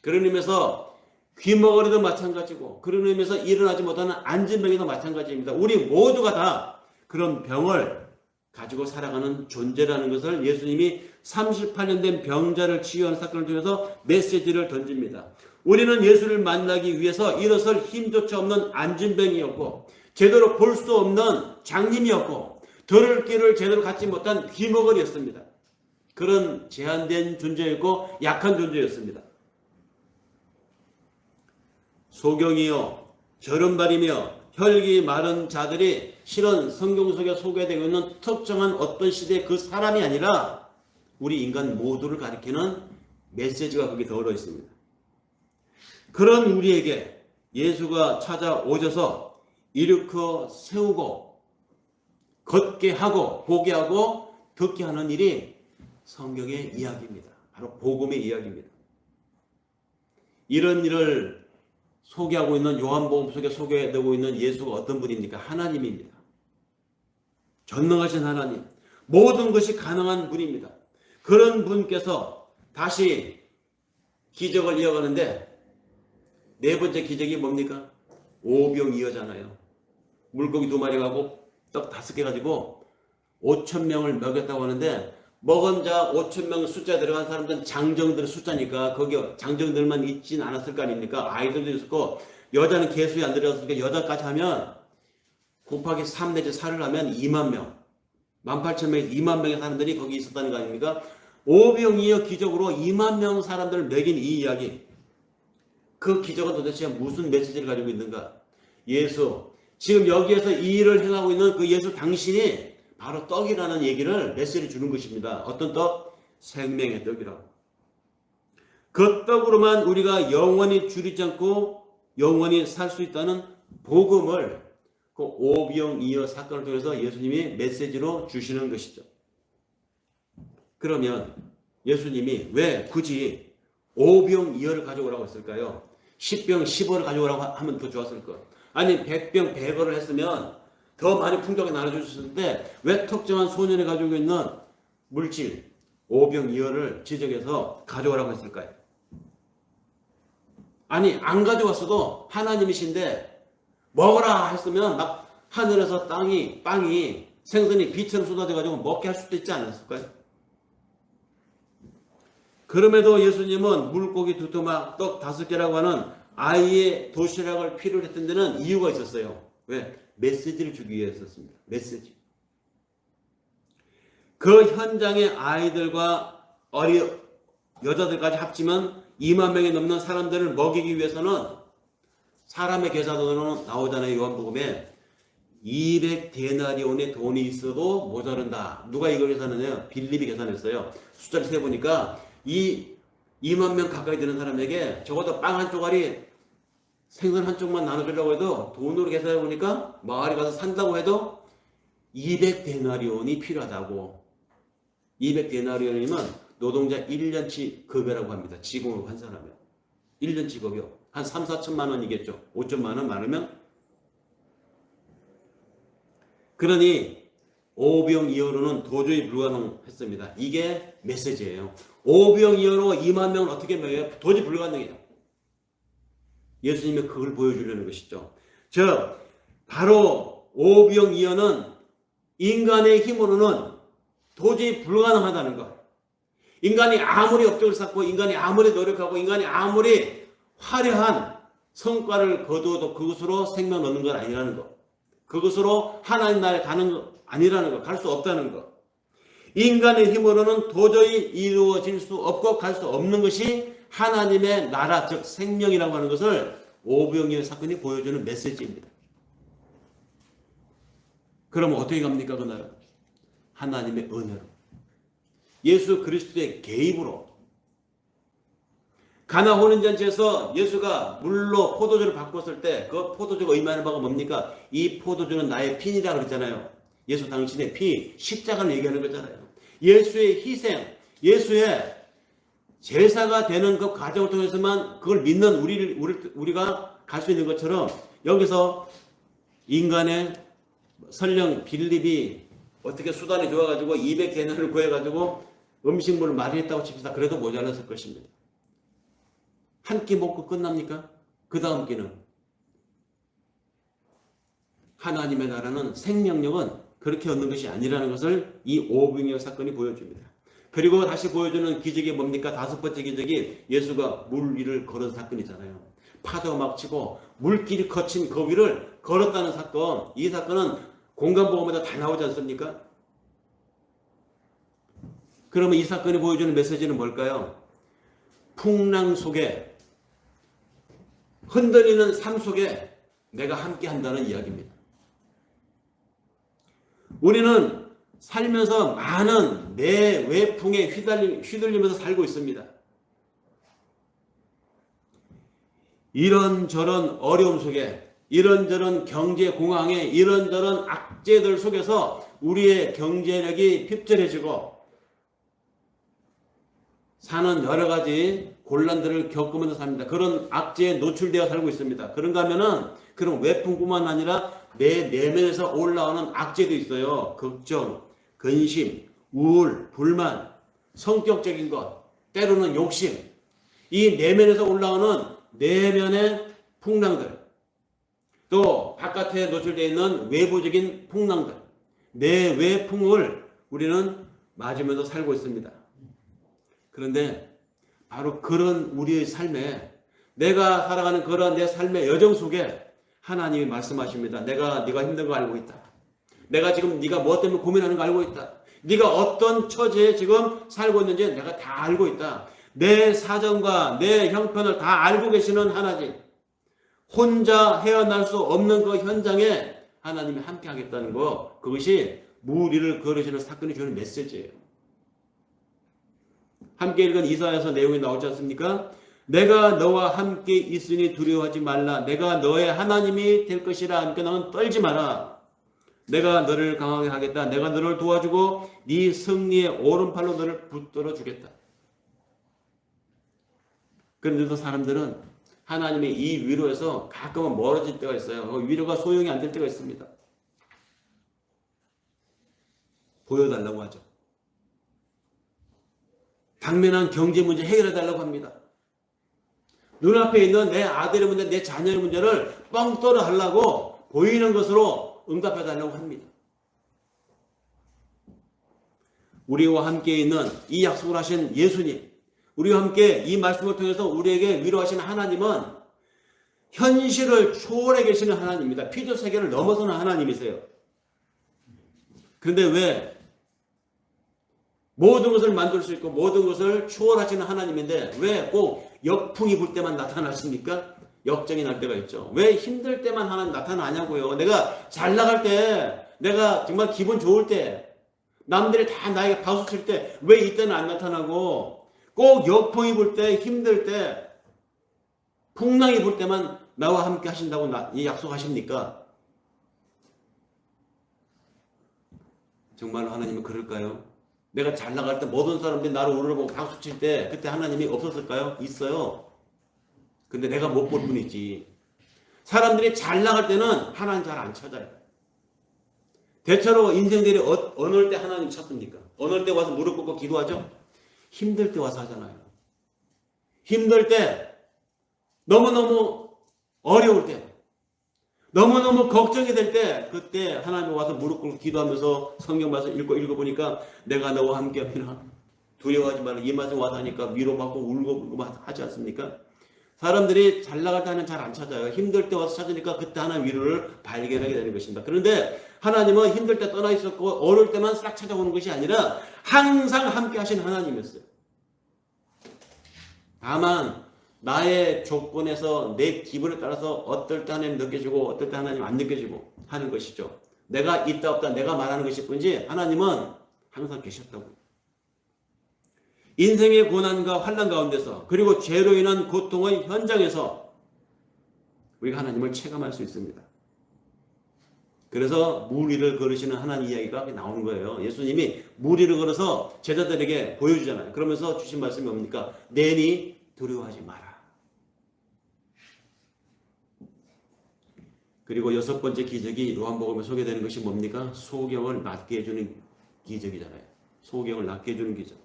그런 의미에서 귀머거리도 마찬가지고, 그런 의미에서 일어나지 못하는 안진병이도 마찬가지입니다. 우리 모두가 다 그런 병을 가지고 살아가는 존재라는 것을 예수님이 38년 된 병자를 치유하는 사건을 통해서 메시지를 던집니다. 우리는 예수를 만나기 위해서 일어설 힘조차 없는 안진병이었고, 제대로 볼 수 없는 장님이었고, 들을 길을 제대로 갖지 못한 귀머거리였습니다. 그런 제한된 존재였고 약한 존재였습니다. 소경이요, 저른발이며 혈기 마른 자들이 실은 성경 속에 소개되고 있는 특정한 어떤 시대의 그 사람이 아니라 우리 인간 모두를 가리키는 메시지가 거기 더러 있습니다. 그런 우리에게 예수가 찾아오셔서 일으켜 세우고 걷게 하고 보게 하고 듣게 하는 일이 성경의 이야기입니다. 바로 복음의 이야기입니다. 이런 일을 소개하고 있는 요한복음 속에 소개되고 있는 예수가 어떤 분입니까? 하나님입니다. 전능하신 하나님, 모든 것이 가능한 분입니다. 그런 분께서 다시 기적을 이어가는데 네 번째 기적이 뭡니까? 오병이어잖아요. 물고기 2마리 가고 떡 5개 가지고 5,000명을 먹였다고 하는데, 먹은 자 5,000명 숫자에 들어간 사람들은 장정들의 숫자니까 거기 장정들만 있진 않았을 거 아닙니까? 아이들도 있었고, 여자는 개수에 안 들어갔으니까 여자까지 하면 곱하기 3 내지 4를 하면 2만 명, 18,000명에서 2만 명의 사람들이 거기 있었다는 거 아닙니까? 오병이어 기적으로 2만 명 사람들을 먹인 이 이야기, 그 기적은 도대체 무슨 메시지를 가지고 있는가? 예수, 지금 여기에서 이 일을 행하고 있는 그 예수 당신이 바로 떡이라는 얘기를 메시지를 주는 것입니다. 어떤 떡? 생명의 떡이라고. 그 떡으로만 우리가 영원히 줄이지 않고 영원히 살 수 있다는 복음을 그 오병이어 사건을 통해서 예수님이 메시지로 주시는 것이죠. 그러면 예수님이 왜 굳이 오병이어를 가져오라고 했을까요? 10병 10어를 가져오라고 하면 더 좋았을 것. 아니 100병 100어를 했으면 더 많이 풍족하게 나눠주셨을 때 왜 특정한 소년이 가지고 있는 물질 오병이어를 지정해서 가져오라고 했을까요? 아니 안 가져왔어도 하나님이신데 먹어라 했으면 막 하늘에서 빵이 생선이 비처럼 쏟아져가지고 먹게 할 수도 있지 않았을까요? 그럼에도 예수님은 물고기 2토막 떡 5개라고 하는 아이의 도시락을 필요로 했던 데는 이유가 있었어요. 왜? 메시지를 주기 위해서였습니다. 메시지. 그 현장의 아이들과 여자들까지 합치면 2만 명이 넘는 사람들을 먹이기 위해서는 사람의 계산으로는 나오잖아요. 요한복음에 200데나리온의 돈이 있어도 모자른다. 누가 이걸 계산했냐면 빌립이 계산했어요. 숫자를 세보니까 이 2만 명 가까이 되는 사람에게 적어도 빵 한 쪼가리 생선 한 쪽만 나눠주려고 해도 돈으로 계산해 보니까 마을에 가서 산다고 해도 200데나리온이 필요하다고. 200데나리온이면 노동자 1년치 급여라고 합니다. 지공으로 환산하면. 1년 직업이요. 한 3, 4천만 원이겠죠. 5천만 원 많으면. 그러니 오병이어로는 도저히 불가능했습니다. 이게 메시지예요. 오병이어로 2만 명은 어떻게 먹여요? 도저히 불가능해요. 예수님이 그걸 보여주려는 것이죠. 즉 바로 오병이어는 인간의 힘으로는 도저히 불가능하다는 것. 인간이 아무리 업적을 쌓고 인간이 아무리 노력하고 인간이 아무리 화려한 성과를 거두어도 그것으로 생명 얻는 건 아니라는 것. 그것으로 하나님 나라에 가는 것 아니라는 것. 갈 수 없다는 것. 인간의 힘으로는 도저히 이루어질 수 없고 갈 수 없는 것이 하나님의 나라, 즉 생명이라고 하는 것을 오병이어 사건이 보여주는 메시지입니다. 그러면 어떻게 갑니까 그 나라? 하나님의 은혜로. 예수 그리스도의 개입으로. 가나 혼인잔치에서 예수가 물로 포도주를 바꿨을 때 그 포도주가 의미하는 바가 뭡니까? 이 포도주는 나의 피니라 그랬잖아요. 예수 당신의 피, 십자가를 얘기하는 거잖아요. 예수의 희생, 예수의 제사가 되는 그 과정을 통해서만 그걸 믿는 우리가 갈 수 있는 것처럼 여기서 인간의 설령 빌립이 어떻게 수단이 좋아가지고 200데나리를 구해가지고 음식물을 마련했다고 칩시다. 그래도 모자랐을 것입니다. 한 끼 먹고 끝납니까? 그 다음 끼는. 하나님의 나라는 생명력은 그렇게 얻는 것이 아니라는 것을 이 오병이어 사건이 보여줍니다. 그리고 다시 보여주는 기적이 뭡니까? 5번째 기적이 예수가 물 위를 걸은 사건이잖아요. 파도가 막 치고 물길이 거친 그 위를 걸었다는 사건. 이 사건은 공간보험에다 다 나오지 않습니까? 그러면 이 사건이 보여주는 메시지는 뭘까요? 풍랑 속에 흔들리는 삶 속에 내가 함께 한다는 이야기입니다. 우리는 살면서 많은 내 외풍에 휘둘리면서 살고 있습니다. 이런저런 어려움 속에, 이런저런 경제 공황에, 이런저런 악재들 속에서 우리의 경제력이 핍절해지고 사는 여러 가지 곤란들을 겪으면서 삽니다. 그런 악재에 노출되어 살고 있습니다. 그런가 하면은 그런 외풍뿐만 아니라 내 내면에서 올라오는 악재도 있어요. 걱정, 근심, 우울, 불만, 성격적인 것, 때로는 욕심. 이 내면에서 올라오는 내면의 풍랑들, 또 바깥에 노출되어 있는 외부적인 풍랑들, 내외 풍을 우리는 맞으면서 살고 있습니다. 그런데 바로 그런 우리의 삶에, 내가 살아가는 그런 내 삶의 여정 속에 하나님이 말씀하십니다. 네가 힘든 거 알고 있다. 내가 지금 네가 뭐 때문에 고민하는 거 알고 있다. 네가 어떤 처지에 지금 살고 있는지 내가 다 알고 있다. 내 사정과 내 형편을 다 알고 계시는 하나님. 혼자 헤어날 수 없는 그 현장에 하나님이 함께 하겠다는 거, 그것이 물 위를 걸으시는 사건이 주는 메시지예요. 함께 읽은 이사야서 내용이 나오지 않습니까? 내가 너와 함께 있으니 두려워하지 말라. 내가 너의 하나님이 될 것이라. 하니까 너는 떨지 마라. 내가 너를 강하게 하겠다. 내가 너를 도와주고 네 승리의 오른팔로 너를 붙들어 주겠다. 그런데도 사람들은 하나님의 이 위로에서 가끔은 멀어질 때가 있어요. 그 위로가 소용이 안 될 때가 있습니다. 보여달라고 하죠. 당면한 경제 문제 해결해달라고 합니다. 눈앞에 있는 내 아들의 문제, 내 자녀의 문제를 뻥 뚫어 하려고 보이는 것으로 응답해달라고 합니다. 우리와 함께 있는 이 약속을 하신 예수님, 우리와 함께 이 말씀을 통해서 우리에게 위로하시는 하나님은 현실을 초월해 계시는 하나님입니다. 피조 세계를 넘어서는 하나님이세요. 그런데 왜 모든 것을 만들 수 있고 모든 것을 초월하시는 하나님인데 왜 꼭 역풍이 불 때만 나타나십니까? 역정이 날 때가 있죠. 왜 힘들 때만 하나님 나타나냐고요. 내가 잘 나갈 때, 내가 정말 기분 좋을 때, 남들이 다 나에게 박수 칠 때 왜 이때는 안 나타나고 꼭 역풍이 불 때, 힘들 때, 풍랑이 불 때만 나와 함께 하신다고 약속하십니까? 정말로 하나님은 그럴까요? 내가 잘 나갈 때 모든 사람들이 나를 우러러보고 박수 칠 때 그때 하나님이 없었을까요? 있어요. 근데 내가 못 볼 뿐이지. 사람들이 잘 나갈 때는 하나님 잘 안 찾아요. 대체로 인생들이 어느 때 하나님 찾습니까? 어느 때 와서 무릎 꿇고 기도하죠? 힘들 때 와서 하잖아요. 힘들 때, 너무너무 어려울 때, 너무너무 걱정이 될 때, 그때 하나님 와서 무릎 꿇고 기도하면서 성경 말씀 읽어보니까 내가 너와 함께 하리라. 두려워하지 말라. 이 말씀 와서 하니까 위로받고 울고 하지 않습니까? 사람들이 잘 나갈 때는 잘 안 찾아요. 힘들 때 와서 찾으니까 그때 하나님 위로를 발견하게 되는 것입니다. 그런데 하나님은 힘들 때 떠나 있었고 어려울 때만 싹 찾아오는 것이 아니라 항상 함께 하신 하나님이었어요. 다만 나의 조건에서 내 기분에 따라서 어떨 때 하나님 느껴지고 어떨 때 하나님 안 느껴지고 하는 것이죠. 내가 있다 없다 내가 말하는 것일 뿐이지 하나님은 항상 계셨다고. 인생의 고난과 환난 가운데서 그리고 죄로 인한 고통의 현장에서 우리가 하나님을 체감할 수 있습니다. 그래서 물 위를 걸으시는 하나님 이야기가 나오는 거예요. 예수님이 물 위를 걸어서 제자들에게 보여주잖아요. 그러면서 주신 말씀이 뭡니까? 내니 두려워하지 마라. 그리고 여섯 번째 기적이 요한복음에 소개되는 것이 뭡니까? 소경을 낫게 해주는 기적이잖아요. 소경을 낫게 해주는 기적.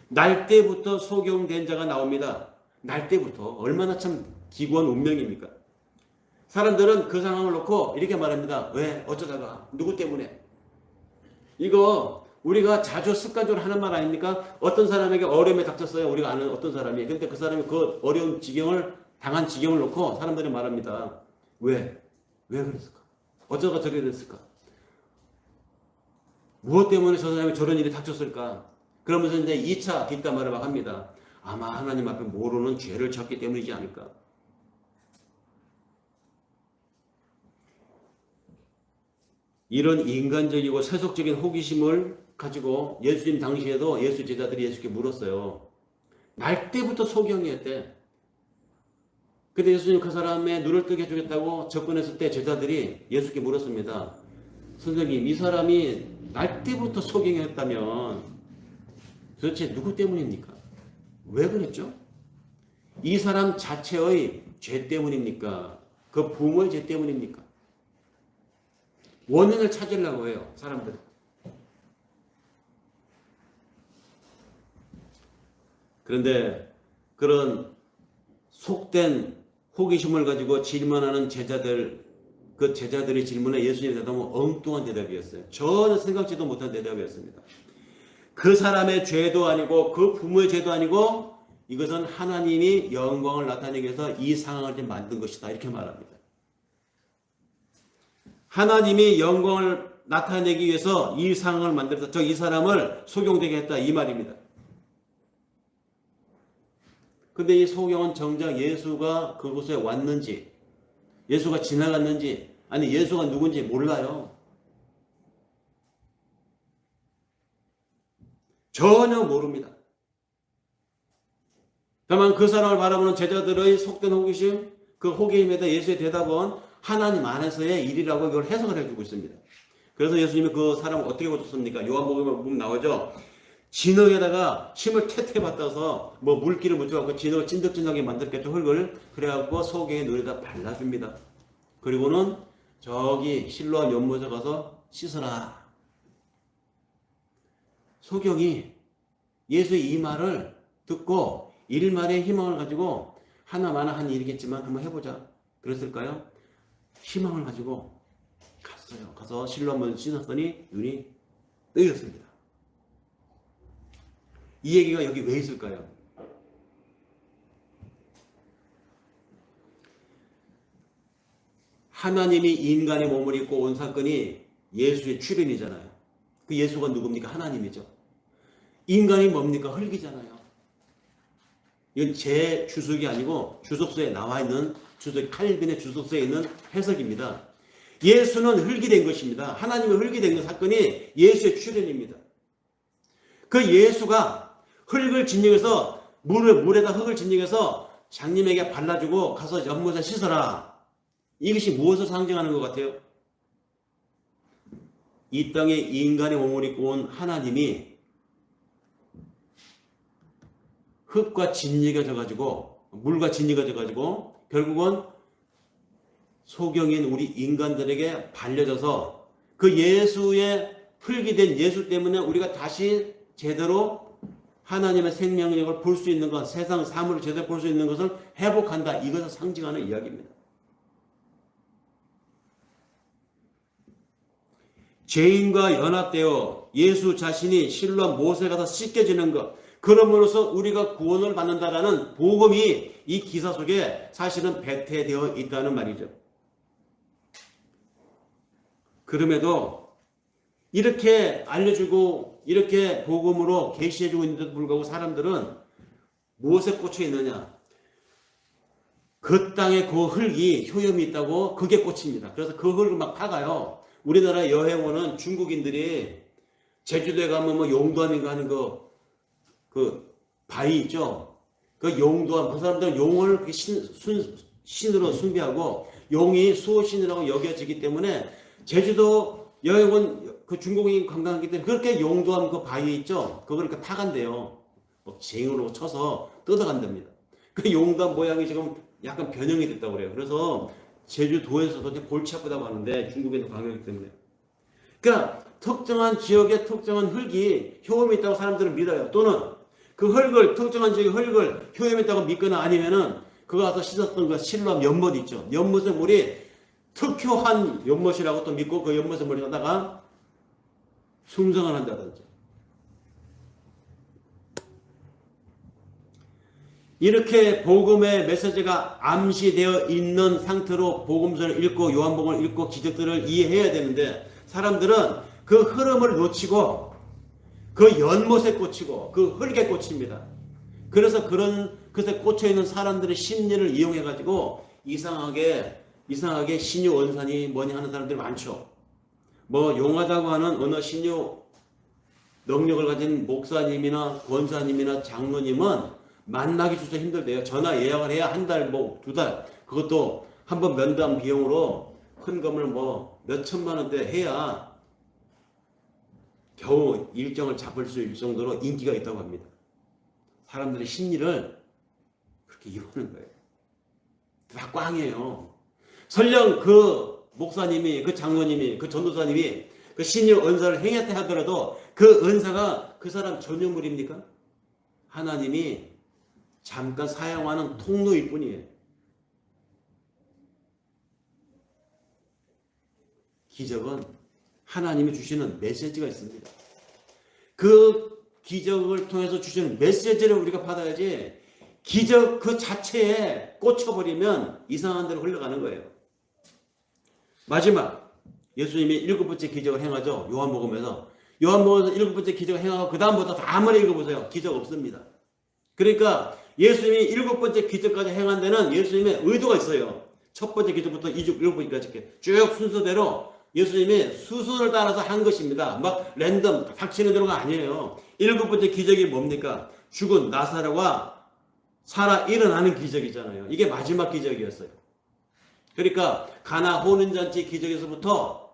날 때부터 소경된 자가 나옵니다. 날 때부터. 얼마나 참 기구한 운명입니까? 사람들은 그 상황을 놓고 이렇게 말합니다. 왜? 어쩌다가? 누구 때문에? 이거 우리가 자주 습관적으로 하는 말 아닙니까? 어떤 사람에게 어려움에 닥쳤어요. 우리가 아는 어떤 사람이. 근데 그 사람이 그 어려운 당한 지경을 놓고 사람들이 말합니다. 왜? 왜 그랬을까? 어쩌다가 저렇게 됐을까? 무엇 때문에 저 사람이 저런 일이 닥쳤을까? 그러면서 이제 2차 뒷담화를 막 합니다. 아마 하나님 앞에 모르는 죄를 졌기 때문이지 않을까? 이런 인간적이고 세속적인 호기심을 가지고 예수님 당시에도 예수 제자들이 예수께 물었어요. 날 때부터 소경이었대. 근데 예수님 그 사람의 눈을 뜨게 해주겠다고 접근했을 때 제자들이 예수께 물었습니다. 선생님, 이 사람이 날 때부터 소경이었다면 도대체 누구 때문입니까? 왜 그랬죠? 이 사람 자체의 죄 때문입니까? 그 부모의 죄 때문입니까? 원인을 찾으려고 해요, 사람들은. 그런데 그런 속된 호기심을 가지고 질문하는 제자들, 그 제자들의 질문에 예수님이 대답하면 엉뚱한 대답이었어요. 전혀 생각지도 못한 대답이었습니다. 그 사람의 죄도 아니고 그 부모의 죄도 아니고 이것은 하나님이 영광을 나타내기 위해서 이 상황을 만든 것이다. 이렇게 말합니다. 하나님이 영광을 나타내기 위해서 이 상황을 만들어서 이 사람을 소경되게 했다. 이 말입니다. 근데 이 소경은 정작 예수가 그곳에 왔는지 예수가 지나갔는지 아니 예수가 누군지 몰라요. 전혀 모릅니다. 다만 그 사람을 바라보는 제자들의 속된 호기심, 그 호기심에 대해 예수의 대답은 하나님 안에서의 일이라고 이걸 해석을 해주고 있습니다. 그래서 예수님이 그 사람을 어떻게 고쳤습니까? 요한복음에 보면 나오죠. 진흙에다가 침을 태태 받아서 뭐 물기를 묻혀갖고 진흙을 찐득찐득하게 만들겠죠. 흙을. 그래갖고 소경의 눈에다 발라줍니다. 그리고는 저기 실로암 연못에 가서 씻어라. 소경이 예수의 이 말을 듣고 일말의 희망을 가지고 하나마나 한 일이겠지만 한번 해보자. 그랬을까요? 희망을 가지고 갔어요. 가서 실로암을 씻었더니 눈이 뜨였습니다. 이 얘기가 여기 왜 있을까요? 하나님이 인간의 몸을 입고 온 사건이 예수의 출현이잖아요. 그 예수가 누굽니까? 하나님이죠. 인간이 뭡니까? 흙이잖아요. 이건 제 주석이 아니고 주석서에 나와 있는 칼빈의 주석서에 있는 해석입니다. 예수는 흙이 된 것입니다. 하나님이 흙이 된 사건이 예수의 출현입니다. 그 예수가 흙을 진정해서 물에다 흙을 진정해서 장님에게 발라주고 가서 연못에 씻어라. 이것이 무엇을 상징하는 것 같아요? 이 땅에 인간의 몸을 입고 온 하나님이 흙과 진리가 져가지고 물과 진리가 져가지고 결국은 소경인 우리 인간들에게 발려져서 그 예수의 흙이 된 예수 때문에 우리가 다시 제대로 하나님의 생명력을 볼 수 있는 것, 세상 사물을 제대로 볼 수 있는 것을 회복한다. 이것을 상징하는 이야기입니다. 죄인과 연합되어 예수 자신이 실로 못에 가서 씻겨지는 것, 그러므로서 우리가 구원을 받는다라는 복음이 이 기사 속에 사실은 배태되어 있다는 말이죠. 그럼에도 이렇게 알려주고 이렇게 복음으로 계시해주고 있는데도 불구하고 사람들은 무엇에 꽂혀 있느냐? 그 땅에 그 흙이 효염이 있다고 그게 꽂힙니다. 그래서 그 흙을 막 파가요. 우리나라 여행 오는 중국인들이 제주도에 가면 뭐 용도암인가 하는 그 바위 있죠? 그 용도암, 그 사람들은 용을 신으로 숭배하고 용이 수호신이라고 여겨지기 때문에 제주도 여행 온 그 중국인 관광객 때문에 그렇게 용도암 그 바위 있죠? 그걸 이렇게 파간대요. 뭐 쟁으로 쳐서 뜯어간답니다. 그 용도암 모양이 지금 약간 변형이 됐다고 그래요. 그래서 제주도에서도 골치 아프다고 하는데 중국인들 관광객 때문에. 그러니까 특정한 지역에 특정한 흙이 효험이 있다고 사람들은 믿어요. 또는 그 흙을 특정한 지역의 흙을 효험이 있다고 믿거나 아니면은 그거 가서 씻었던 그 실로암 연못 있죠. 연못의 물이 특효한 연못이라고 또 믿고 그 연못의 물을 갖다가 숭상을 한다든지. 이렇게 복음의 메시지가 암시되어 있는 상태로 복음서를 읽고 요한복음을 읽고 기적들을 이해해야 되는데 사람들은 그 흐름을 놓치고 그 연못에 꽂히고 그 흙에 꽂힙니다. 그래서 그런 것에 꽂혀있는 사람들의 심리를 이용해가지고 이상하게 신유 원산이 뭐니 하는 사람들이 많죠. 뭐 용하다고 하는 어느 신유 능력을 가진 목사님이나 권사님이나 장로님은 만나기조차 힘들대요. 전화 예약을 해야 한 달, 뭐 두 달, 그것도 한번 면담 비용으로 헌금을 뭐 몇 천만 원대 해야 겨우 일정을 잡을 수 있을 정도로 인기가 있다고 합니다. 사람들의 심리를 그렇게 이용하는 거예요. 다 꽝이에요. 설령 그 목사님이, 그 장로님이, 그 전도사님이 그 신유 은사를 행했다 하더라도 그 은사가 그 사람 전유물입니까? 하나님이 잠깐 사용하는 통로일 뿐이에요. 기적은 하나님이 주시는 메시지가 있습니다. 그 기적을 통해서 주시는 메시지를 우리가 받아야지 기적 그 자체에 꽂혀버리면 이상한 데로 흘러가는 거예요. 마지막 예수님이 7번째 기적을 행하죠. 요한복음에서 7번째 기적을 행하고 그 다음부터 다 아무리 읽어보세요. 기적 없습니다. 그러니까 예수님이 7번째 기적까지 행한 데는 예수님의 의도가 있어요. 첫 번째 기적부터 7번째까지 쭉 순서대로 예수님이 수순을 따라서 한 것입니다. 막 랜덤 닥치는 대로가 아니에요. 7번째 기적이 뭡니까? 죽은 나사로가 살아 일어나는 기적이잖아요. 이게 마지막 기적이었어요. 그러니까 가나 혼인잔치 기적에서부터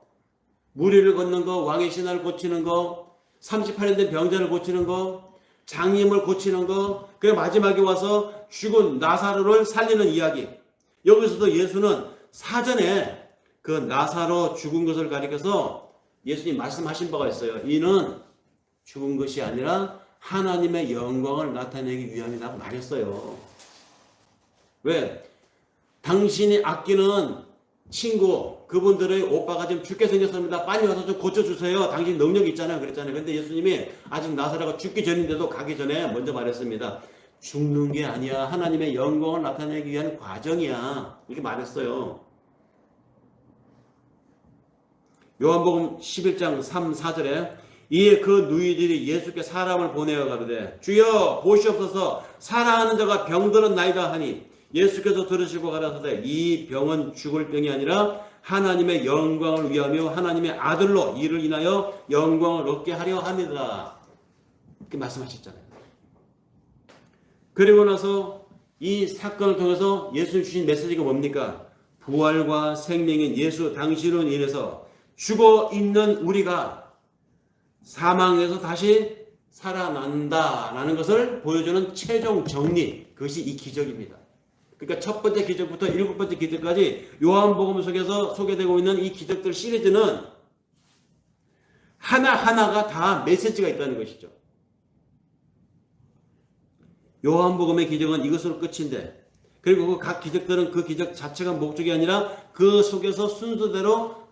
무리를 걷는 거, 왕의 신하를 고치는 거, 38년 된 병자를 고치는 거, 장님을 고치는 거, 그리고 마지막에 와서 죽은 나사로를 살리는 이야기. 여기서도 예수는 사전에 그 나사로 죽은 것을 가리켜서 예수님 말씀하신 바가 있어요. 이는 죽은 것이 아니라 하나님의 영광을 나타내기 위함이라고 말했어요. 왜? 당신이 아끼는 친구, 그분들의 오빠가 지금 죽게 생겼습니다. 빨리 와서 좀 고쳐주세요. 당신 능력이 있잖아요. 그랬잖아요. 근데 예수님이 아직 나사로가 죽기 전인데도 가기 전에 먼저 말했습니다. 죽는 게 아니야. 하나님의 영광을 나타내기 위한 과정이야. 이렇게 말했어요. 요한복음 11장 3, 4절에 이에 그 누이들이 예수께 사람을 보내어 가로되 주여 보시옵소서 사랑하는 자가 병들은 나이다 하니 예수께서 들으시고 가라사대 이 병은 죽을 병이 아니라 하나님의 영광을 위하며 하나님의 아들로 이를 인하여 영광을 얻게 하려 합니다. 이렇게 말씀하셨잖아요. 그리고 나서 이 사건을 통해서 예수님 주신 메시지가 뭡니까? 부활과 생명인 예수 당신으로 인해서 죽어 있는 우리가 사망에서 다시 살아난다라는 것을 보여주는 최종 정리, 그것이 이 기적입니다. 그러니까 첫 번째 기적부터 일곱 번째 기적까지 요한복음 속에서 소개되고 있는 이 기적들 시리즈는 하나하나가 다 메시지가 있다는 것이죠. 요한복음의 기적은 이것으로 끝인데, 그리고 그 각 기적들은 그 기적 자체가 목적이 아니라 그 속에서 순서대로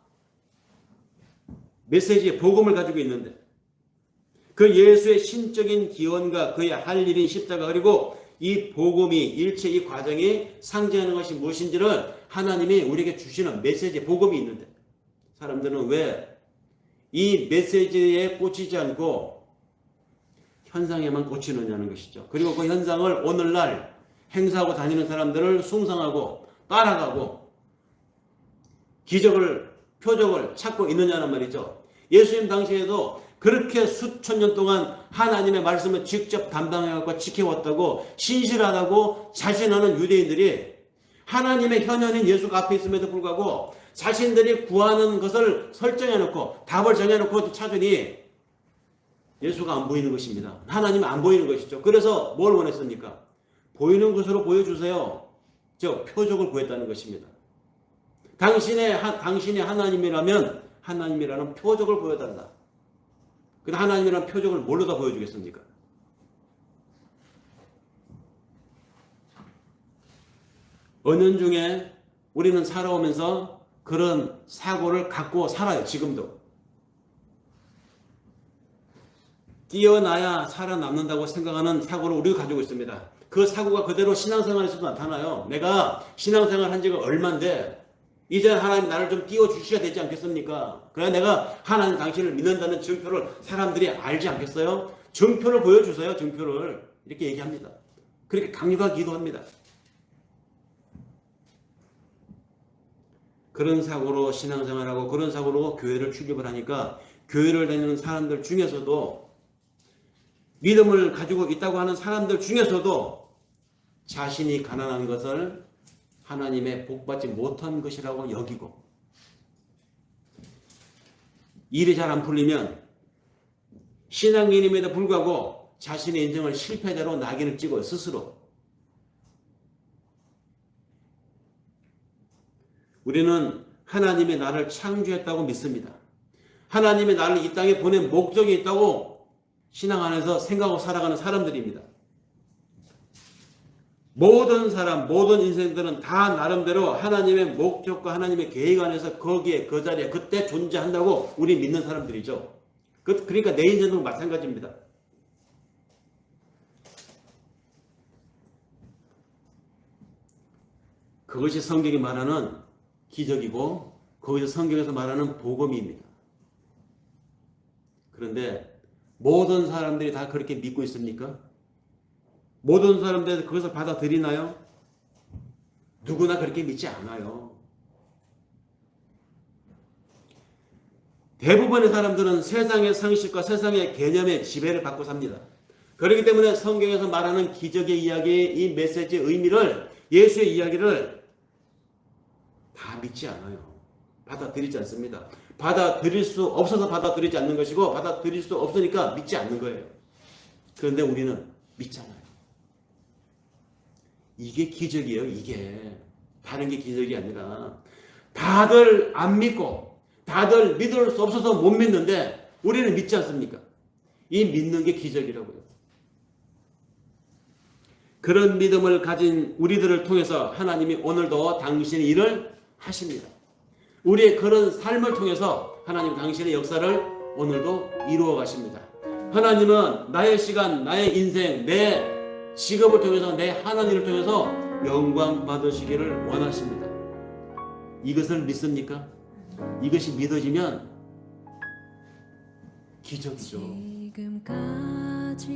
메시지의 복음을 가지고 있는데, 그 예수의 신적인 기원과 그의 할 일인 십자가, 그리고 이 복음이 일체 이 과정이 상징하는 것이 무엇인지를 하나님이 우리에게 주시는 메시지, 복음이 있는데 사람들은 왜 이 메시지에 꽂히지 않고 현상에만 꽂히느냐는 것이죠. 그리고 그 현상을 오늘날 행사하고 다니는 사람들을 숭상하고 따라가고 기적을, 표적을 찾고 있느냐는 말이죠. 예수님 당시에도 그렇게 수천 년 동안 하나님의 말씀을 직접 담당해갖고 지켜왔다고 신실하다고 자신하는 유대인들이 하나님의 현현인 예수가 앞에 있음에도 불구하고 자신들이 구하는 것을 설정해놓고 답을 정해놓고 찾으니 예수가 안 보이는 것입니다. 하나님은 안 보이는 것이죠. 그래서 뭘 원했습니까? 보이는 것으로 보여주세요. 즉 표적을 구했다는 것입니다. 당신이 하나님이라면 하나님이라는 표적을 보여달라. 근데 하나님이라는 표적을 뭘로 다 보여주겠습니까? 은연중에 우리는 살아오면서 그런 사고를 갖고 살아요. 지금도. 뛰어나야 살아남는다고 생각하는 사고를 우리가 가지고 있습니다. 그 사고가 그대로 신앙생활에서도 나타나요. 내가 신앙생활 한 지가 얼만데 이제 하나님 나를 좀 띄워주셔야 되지 않겠습니까? 그래야 내가 하나님 당신을 믿는다는 증표를 사람들이 알지 않겠어요? 증표를 보여주세요. 증표를. 이렇게 얘기합니다. 그렇게 강력하게 기도합니다. 그런 사고로 신앙생활하고 그런 사고로 교회를 출입을 하니까 교회를 다니는 사람들 중에서도 믿음을 가지고 있다고 하는 사람들 중에서도 자신이 가난한 것을 하나님의 복받지 못한 것이라고 여기고 일이 잘 안 풀리면 신앙인임에도 불구하고 자신의 인생을 실패자로 낙인을 찍어요. 스스로. 우리는 하나님이 나를 창조했다고 믿습니다. 하나님이 나를 이 땅에 보낸 목적이 있다고 신앙 안에서 생각하고 살아가는 사람들입니다. 모든 사람, 모든 인생들은 다 나름대로 하나님의 목적과 하나님의 계획 안에서 거기에, 그 자리에, 그때 존재한다고 우리 믿는 사람들이죠. 그러니까 내 인생도 마찬가지입니다. 그것이 성경이 말하는 기적이고 거기서 성경에서 말하는 복음입니다. 그런데 모든 사람들이 다 그렇게 믿고 있습니까? 모든 사람들이 그것을 받아들이나요? 누구나 그렇게 믿지 않아요. 대부분의 사람들은 세상의 상식과 세상의 개념의 지배를 받고 삽니다. 그렇기 때문에 성경에서 말하는 기적의 이야기, 이 메시지의 의미를, 예수의 이야기를 다 믿지 않아요. 받아들이지 않습니다. 받아들일 수 없어서 받아들이지 않는 것이고 받아들일 수 없으니까 믿지 않는 거예요. 그런데 우리는 믿잖아요. 이게 기적이에요. 이게 다른 게 기적이 아니라 다들 안 믿고 다들 믿을 수 없어서 못 믿는데 우리는 믿지 않습니까? 이 믿는 게 기적이라고요. 그런 믿음을 가진 우리들을 통해서 하나님이 오늘도 당신의 일을 하십니다. 우리의 그런 삶을 통해서 하나님 당신의 역사를 오늘도 이루어 가십니다. 하나님은 나의 시간, 나의 인생, 내 직업을 통해서, 내 하나님을 통해서 영광 받으시기를 원하십니다. 이것을 믿습니까? 이것이 믿어지면 기적이죠. 지금까지